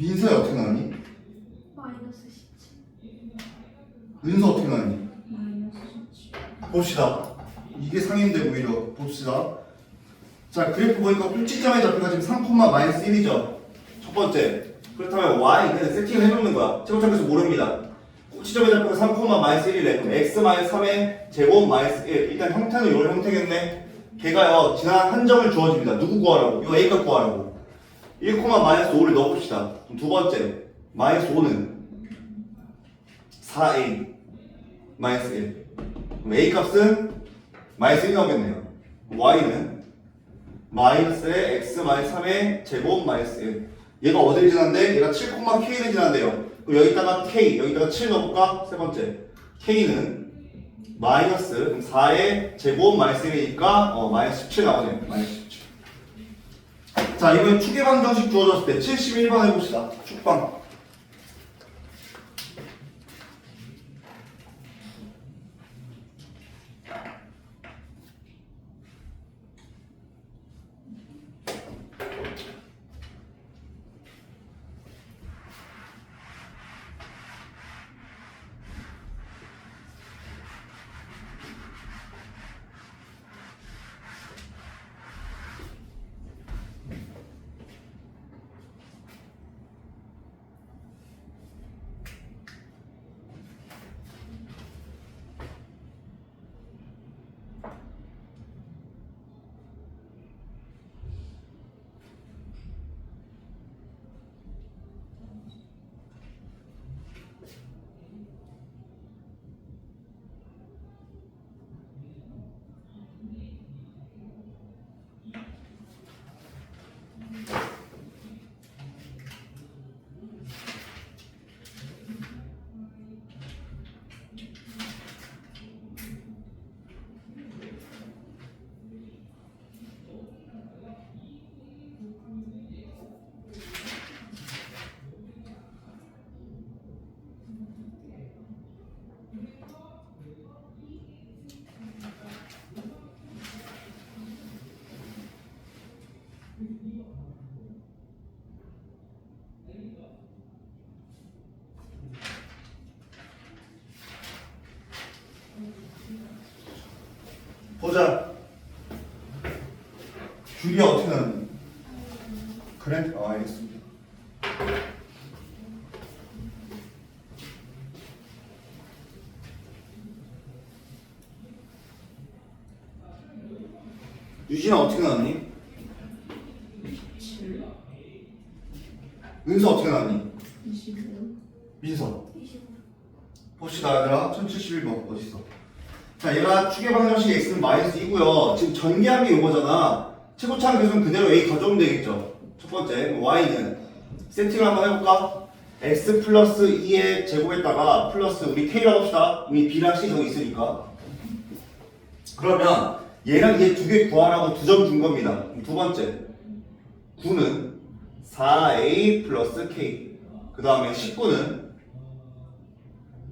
민서야 어떻게 나왔니? 마이너스 17 은서 어떻게 나왔니? 마이너스 17 봅시다. 이게 상인데 오히려 봅시다. 자 그래프 보니까 꼭지점의 좌표가 지금 3,-1이죠. 첫 번째. 그렇다면 y 그냥 세팅을 해놓는 거야. 최고점에서 모릅니다. 꼭지점의 좌표가 3,-1이래. 그럼 x-3의 제곱 마이너스 1. 일단 형태는 이런 형태겠네. 걔가요 지난 한 점을 주어집니다. 누구 구하라고? 이거 a값 구하라고. 1,-5를 넣어봅시다. 그럼 두 번째 마이너스 5는 4a 마이너스 1. 그럼 a 값은 마이너스 1 나오겠네요. y는 마이너스의 x 마이너스 3의 제곱 마이너스 1. 얘가 어디를 지난데? 얘가 7,k를 지난대요. 그럼 여기다가 k, 여기다가 7 넣어볼까? 세 번째 k는 마이너스 그럼 4의 제곱 마이너스 1이니까 마이너스 17 나오네요. 마이너스 17. 자 이번엔 축의 방정식 주어졌을 때 71번 해봅시다. 축방 보자. 줄이 어떻게 나왔니? 그래? 알겠습니다. 유진아 어떻게 나왔니? 7 은서 어떻게 나왔니? 25 민서 25 봅시다 얘들아. 1071번 어딨어? 자 얘가 축의 방정식 x는 마이너스 2고요 지금 전개한 게 이거잖아. 최고차항 계수는 그대로 a 가져오면 되겠죠. 첫 번째 y는 세팅을 한번 해볼까? x 플러스 2의 제곱에다가 플러스 우리 k라고 합시다. 이미 b랑 c 저기 있으니까. 그러면 얘랑 얘 두 개 구하라고 두 점 준 겁니다. 두 번째 9는 4a 플러스 k 그 다음에 19는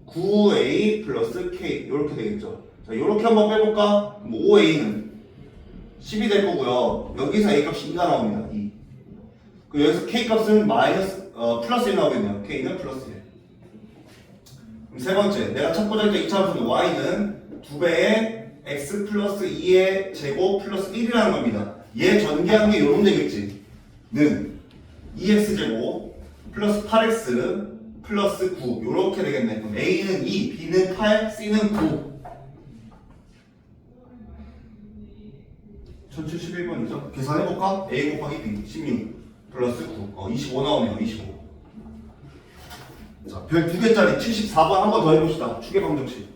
9a 플러스 k 이렇게 되겠죠. 자 이렇게 한번 빼볼까? 그럼 5a는 10이 될 거고요. 여기서 a 값이 2가 나옵니다. 2. 그 여기서 k 값은 마이너스 플러스 1 나오겠네요. k는 플러스 1. 그럼 세 번째 내가 찾고자 했던 2차 함수는 y는 2배의 x 플러스 2의 제곱 플러스 1이라는 겁니다. 얘 전개한 게 요런 되겠지. 는 2x 제곱 플러스 8x 플러스 9 요렇게 되겠네. 그럼 a는 2, b는 8, c는 9. 1071번이죠. 계산해볼까? a 곱하기 b 16 플러스 9 25 나오네요. 25. 자, 별 2개짜리 74번 한 번 더 해봅시다. 축의 방정식.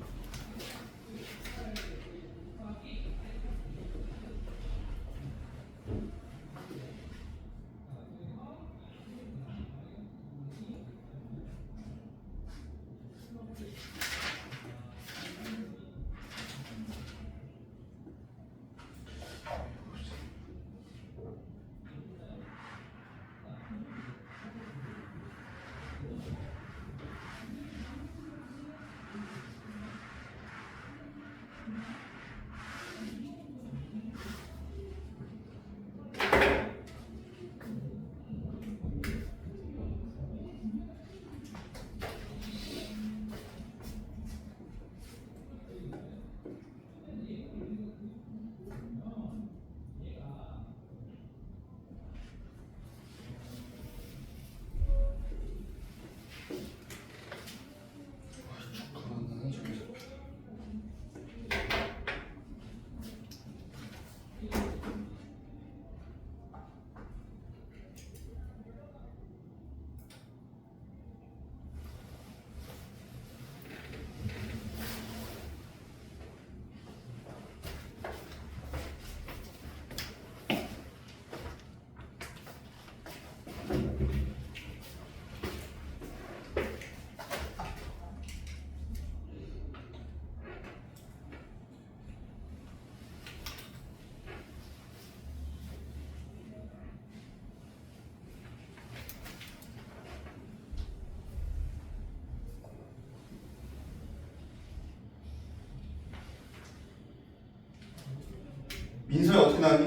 민서야 어떻게 나왔니?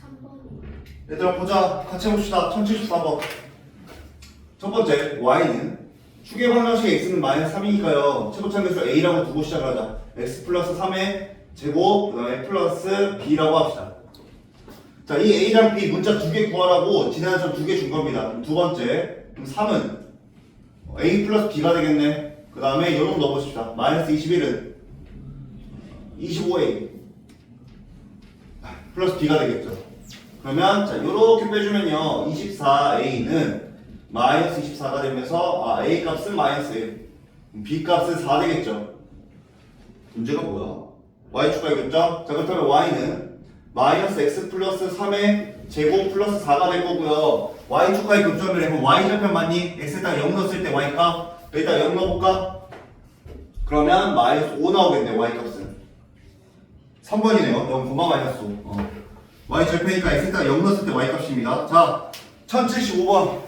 3번 얘들아 보자. 같이 해봅시다. 1074번. 첫 번째 y는 축의 방정식 x는 마이너스 3이니까요. 최고차항 계수 a라고 두고 시작을 하자. x 플러스 3의 제곱 그 다음에 플러스 b라고 합시다. 자, 이 a랑 b 문자 두 개 구하라고 지난주에 두 개 준 겁니다. 두 번째 그럼 3은 a 플러스 b가 되겠네. 그 다음에 요런 넣어보십시다. 마이너스 21은 25a 플러스 b가 되겠죠. 그러면 자 요렇게 빼주면요 24a는 마이너스 24가 되면서 a 값은 마이너스 1 b 값은 4 되겠죠. 문제가 뭐야? y축가이겠죠? 자 그렇다면 y는 마이너스 x 플러스 3의 제곱 플러스 4가 될 거고요. y축가의 교점을 해보면 y절편 맞니? x에다가 0 넣었을 때 y값 여기다 0 넣어볼까? 그러면 마이너스 5 나오겠네. y값은 3번이네요. 0, 마이너스 5. y절편이니까 x에다가 0 넣었을 때 y값입니다. 자 1075번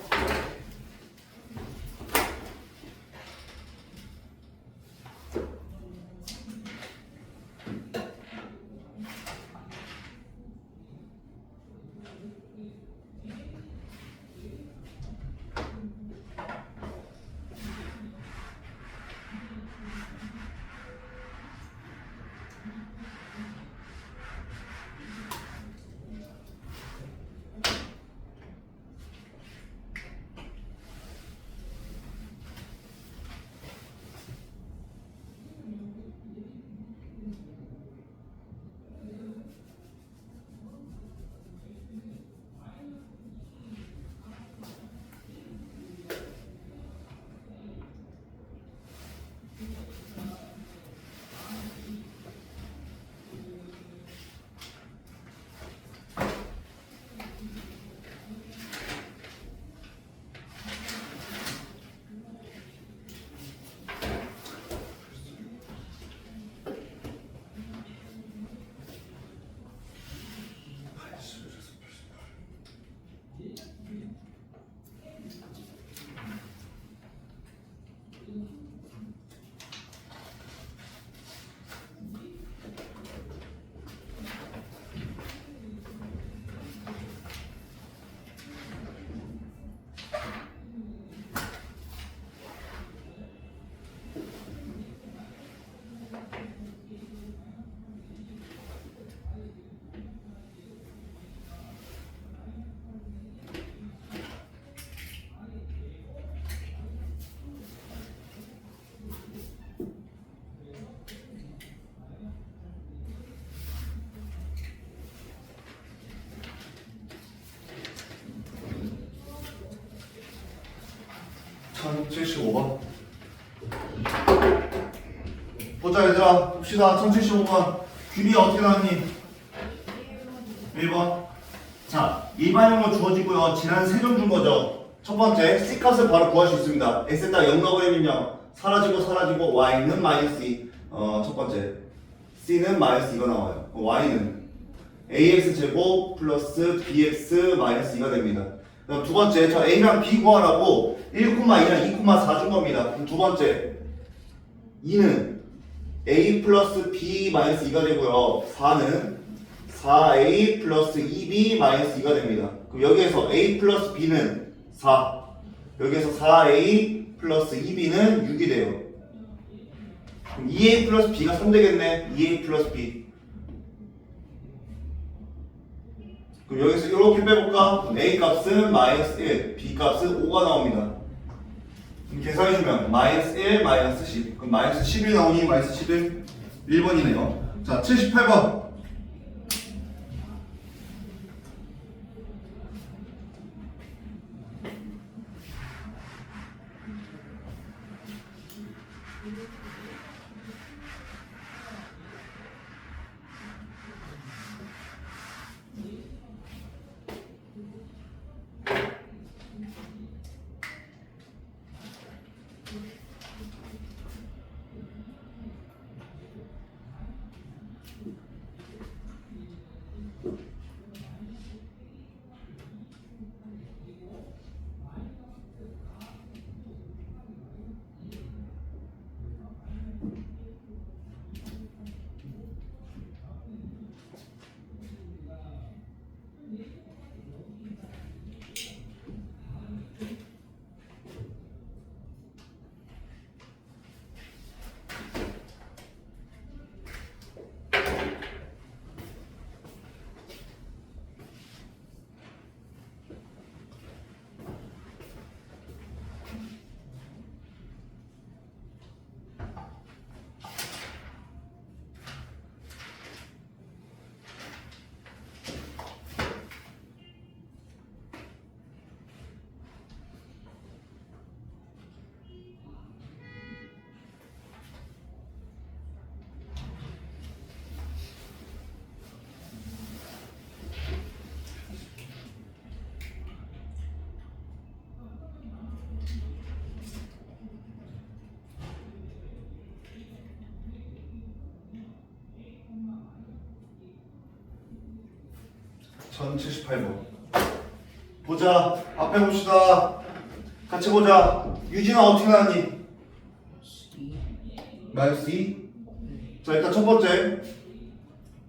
1075번. 보자 얘들아 봅시다. 1075번 귤이 어떻게 나왔니? 1번. 자 일반형으로 주어지고요. 지난 세 종 준 거죠. 첫 번째 C값을 바로 구할 수 있습니다. X에다 0 넣어버리면요 사라지고 Y는 마이너스 2. 첫 번째 C는 마이너스 2가 나와요. Y는 AX 제곱 플러스 BX 마이너스 2가 됩니다. 그럼 두 번째 저 A랑 B 구하라고 1,2랑 2,4 준 겁니다. 그럼 두 번째 2는 A 플러스 B 마이너스 2가 되고요. 4는 4A 플러스 2B 마이너스 2가 됩니다. 그럼 여기에서 A 플러스 B는 4 여기에서 4A 플러스 2B는 6이 돼요. 그럼 2A 플러스 B가 3 되겠네. 2A 플러스 B. 그럼 여기서 이렇게 빼볼까? A 값은 마이너스 1, B 값은 5가 나옵니다. 그럼 계산해주면 마이너스 1, 마이너스 10. 그럼 마이너스 11 나오니 마이너스 11? 1번이네요. 자, 78번. 전 78번. 보자. 앞에 봅시다. 같이 보자. 유진아 어떻게 나왔니? 마이너스 2. 자 일단 첫 번째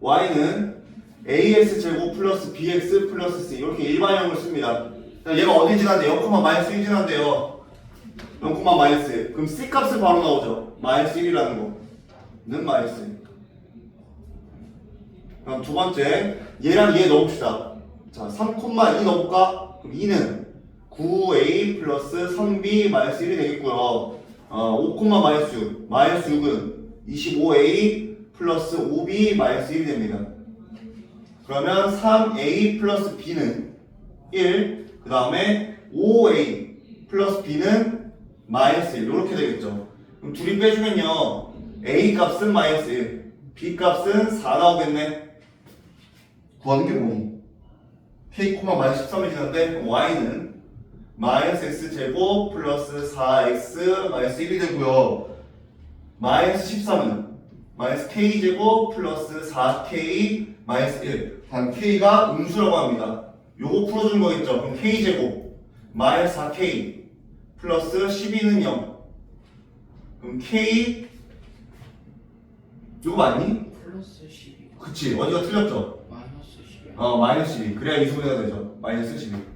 Y는 AX 제곱 플러스 BX 플러스 C 이렇게 일반형을 씁니다. 얘가 어디 지난데 0, 마이너스 1 지난데요. 0, 마이너스. 그럼 C 값을 바로 나오죠. 마이너스 1이라는 거는 마이너스 1. 그럼 두 번째 얘랑 얘 넣어봅시다. 자 3,2 넣어볼까? 그럼 2는 9A 플러스 3B 마이너스 1이 되겠고요. 5, 마이너스 6 마이너스 6은 25A 플러스 5B 마이너스 1이 됩니다. 그러면 3A 플러스 B는 1, 그 다음에 5A 플러스 B는 마이너스 1 이렇게 되겠죠. 그럼 둘이 빼주면요 A 값은 마이너스 1, B 값은 4 나오겠네. 구하는 게 뭐니? K, 마이너스 13이 지났는데 Y는 마이너스 X 제곱 플러스 4X 마이너스 1이 되고요. 마이너스 13은 마이너스 K 제곱 플러스 4K 마이너스 1. 단 K가 음수라고 합니다. 요거 풀어주는 거겠죠. 그럼 K 제곱 마이너스 4K 플러스 12는 0. 그럼 K 요거 맞니? 플러스 12. 그치 어디가 틀렸죠? 마이너스 12. 마이너스 12. 그래야 이수분해가 되죠. 마이너스 12.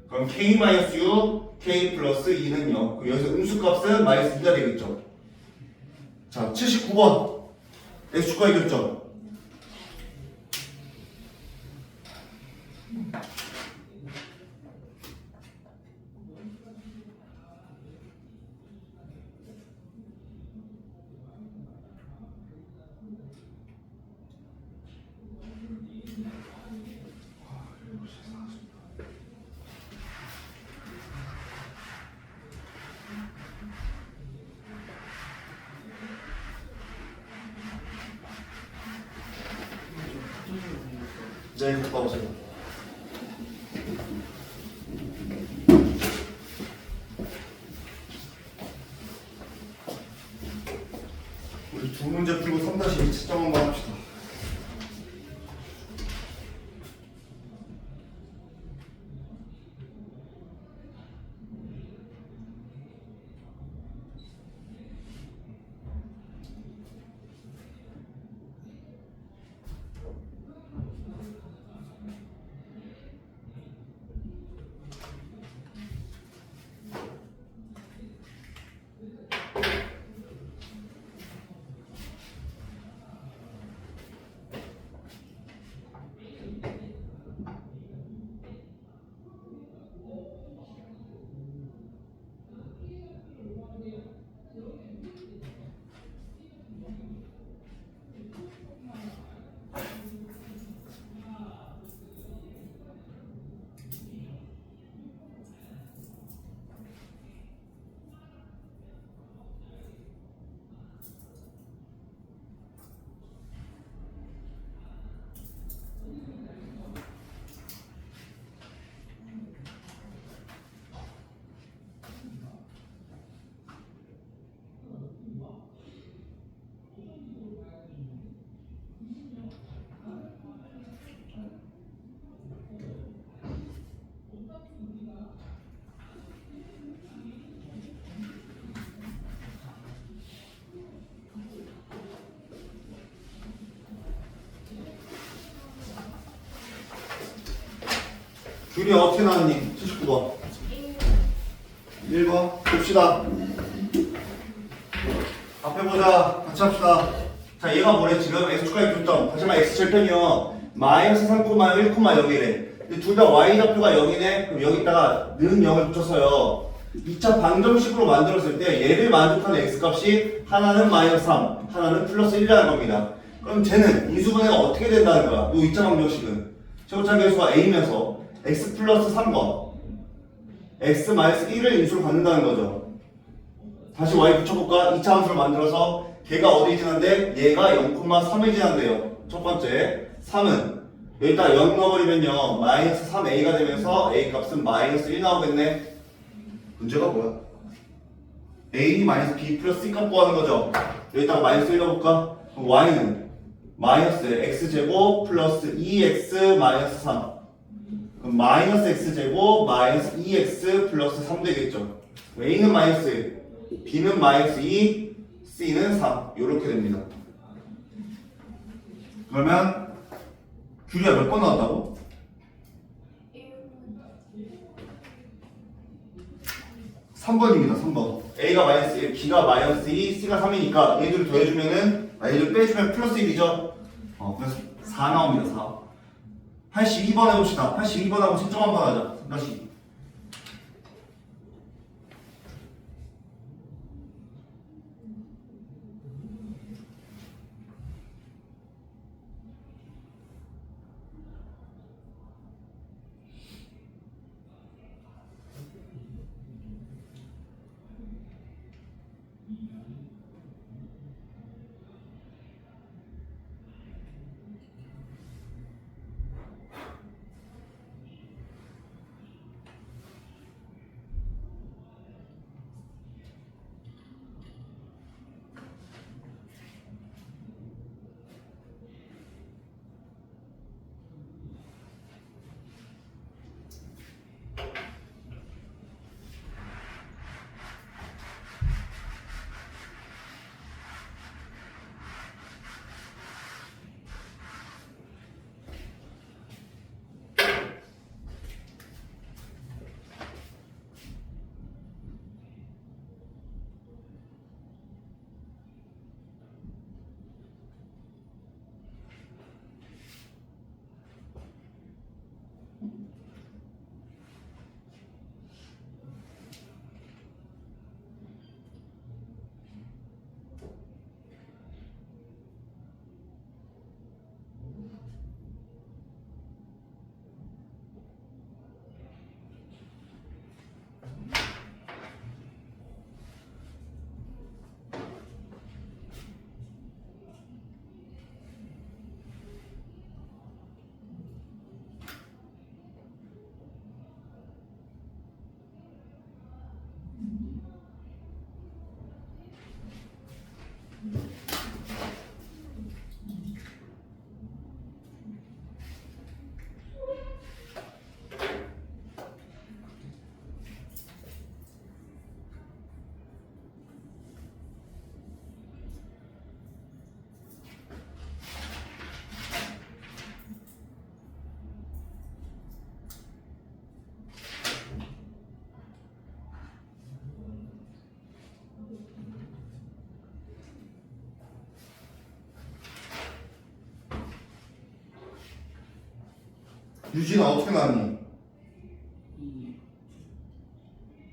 그럼 K 마이너스 6, K 플러스 2는 0. 그럼 여기서 음수값은 마이너스 2가 되겠죠. 자, 79번. X축과 이겼죠. 네, 갖다 오세요. 우리 두 문제 풀고 3-2 채점 한번 합시다. 귤이 어떻게 나왔니? 79번. 1번. 봅시다. 앞에 보자. 같이 합시다. 자, 얘가 뭐래? 지금 x축과의 교점. 다시 말해, x절편이요. 마이너스 3, 1, 0이래. 둘 다 y좌표가 0이네? 그럼 여기다가 는 0을 붙였어요. 2차 방정식으로 만들었을 때 얘를 만족하는 x값이 하나는 마이너스 3, 하나는 플러스 1이라는 겁니다. 그럼 쟤는 인수분해가 어떻게 된다는 거야? 이 2차 방정식은. 최고차 계수가 a면서 x 플러스 3번 x 마이너스 1을 인수로 받는다는 거죠. 다시 y 붙여볼까? 2차 함수를 만들어서 걔가 어디 지난데? 얘가 0,3을 지난대요. 첫 번째 3은 여기다 0 넣어버리면요 마이너스 3a가 되면서 a 값은 마이너스 1 나오겠네. 문제가 뭐야? a 마이너스 b 플러스 c 값 구하는 거죠. 여기다가 마이너스 1 넣어볼까? 그럼 y는 마이너스 x제곱 플러스 2x 마이너스 3 그럼 마이너스 x제곱 마이너스 2x 플러스 3 되겠죠. a는 마이너스 1, b는 마이너스 2, c는 3 이렇게 됩니다. 그러면 귤이가 몇 번 나왔다고? 3번입니다. 3번. a가 마이너스 1, b가 마이너스 2, c가 3이니까 얘들을 더해주면은 얘들 빼주면 플러스 1이죠. 그래서 4 나옵니다. 4. 82번 해봅시다. 82번하고 채점 한번 하자. 다시. 유진아 어떻게 나왔니? 2.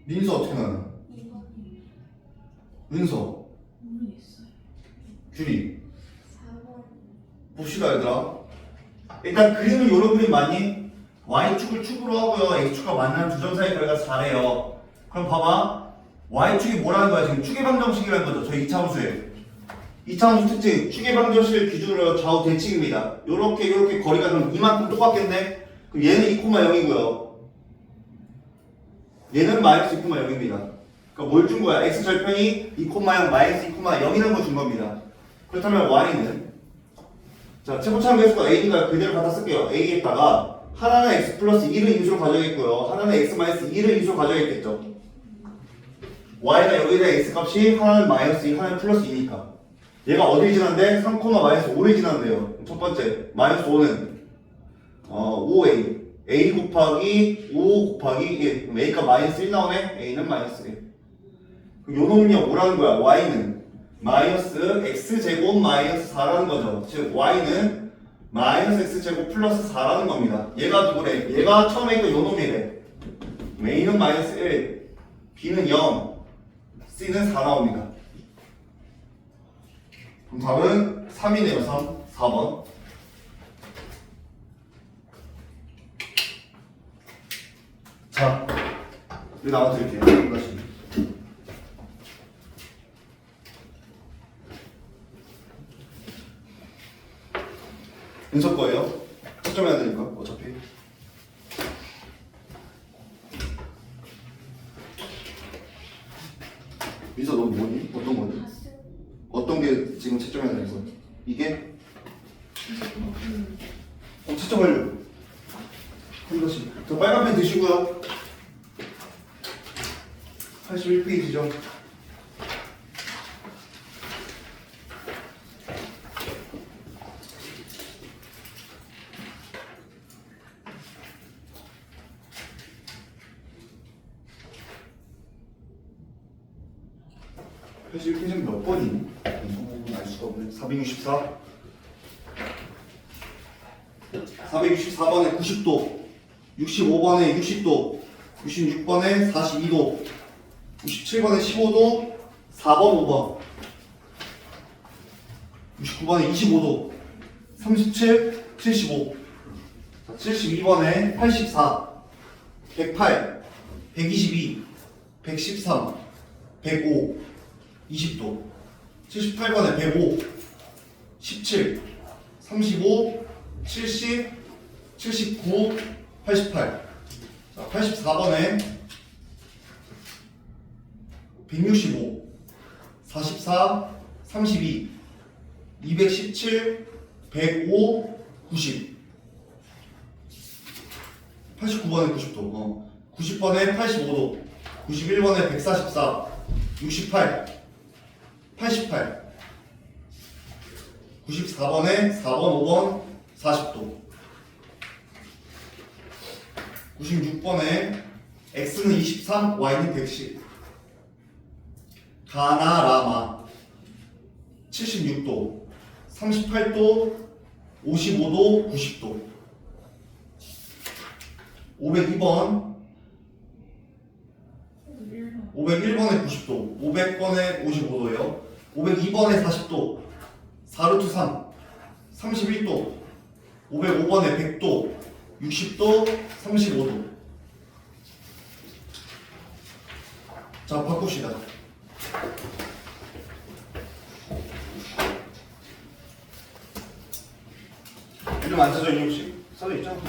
민서 어떻게 나왔니? 2번이 은서, 모르겠어요. 규리 4번 봅시다 얘들아. 일단 그림은 요런 그림 맞니? y축을 축으로 하고요 x축과 만나는 두 점 사이 거리가 4래요. 그럼 봐봐 y축이 뭐라는 거야? 지금 축의 방정식이라는 거죠. 저희 2차 함수에 2차 함수 특징 축의 방정식을 기준으로 좌우 대칭입니다. 요렇게 거리가 그럼 이만큼 똑같겠네? 그럼 얘는 2,0이고요 얘는 마이너스 2,0입니다. 그러니까 뭘 준 거야? x 절편이 2,0 마이너스 2,0이라는 걸 준 겁니다. 그렇다면 y는 자 최고차함 계수가 a니까 그대로 갖다 쓸게요. a에다가 하나는 x 플러스 1을 인수로 가져야겠고요. 하나는 x 마이너스 1을 인수로 가져야겠죠. y가 여기다 x 값이 하나는 마이너스 2, 하나는 플러스 2니까 얘가 어딜 지난데? 3, 마이너스 5를 지난대요. 첫 번째 마이너스 5는 5a a 곱하기 5 곱하기 1 그럼 a가 마이너스 1 나오네? a는 마이너스 1 그럼 요 놈은요 뭐라는 거야? y는 마이너스 x제곱 마이너스 4라는 거죠. 즉 y는 마이너스 x제곱 플러스 4라는 겁니다. 얘가 누구래? 얘가 처음에 있던 요 놈이래. a는 마이너스 1 b는 0 c는 4 나옵니다. 그럼 답은 3이네요. 3 4번. 자 여기 나와드릴게요. 다시 은석 거예요. 채점해야 되니까 어차피. 민서 너 뭐니? 어떤 거니? 다스 어떤 게 지금 채점해야 되는 거야? 이게? 채점하려고. 한 번씩. 저 빨간 펜 드시고요. 81페이지죠. 사실 표정 몇 번이니? 성공은 알 수가 없네. 464. 464번에 90도, 65번에 60도, 66번에 42도, 67번에 15도, 4번 5번, 69번에 25도, 37, 75, 72번에 84, 108, 122, 113, 105, 20도 78번에 105 17 35 70 79 88 자, 84번에 165 44 32 217 105 90 89번에 90도 90번에 85도 91번에 144 68 88 94번에 4번 5번 40도 96번에 x는 23 y는 110 가나라마 76도 38도 55도 90도 502번 501번에 90도 500번에 55도예요 502번에 40도 4루트 3 31도 505번에 100도 60도 35도 자 바꿉시다 이름 안 써져 있니 혹시? 써져 있죠?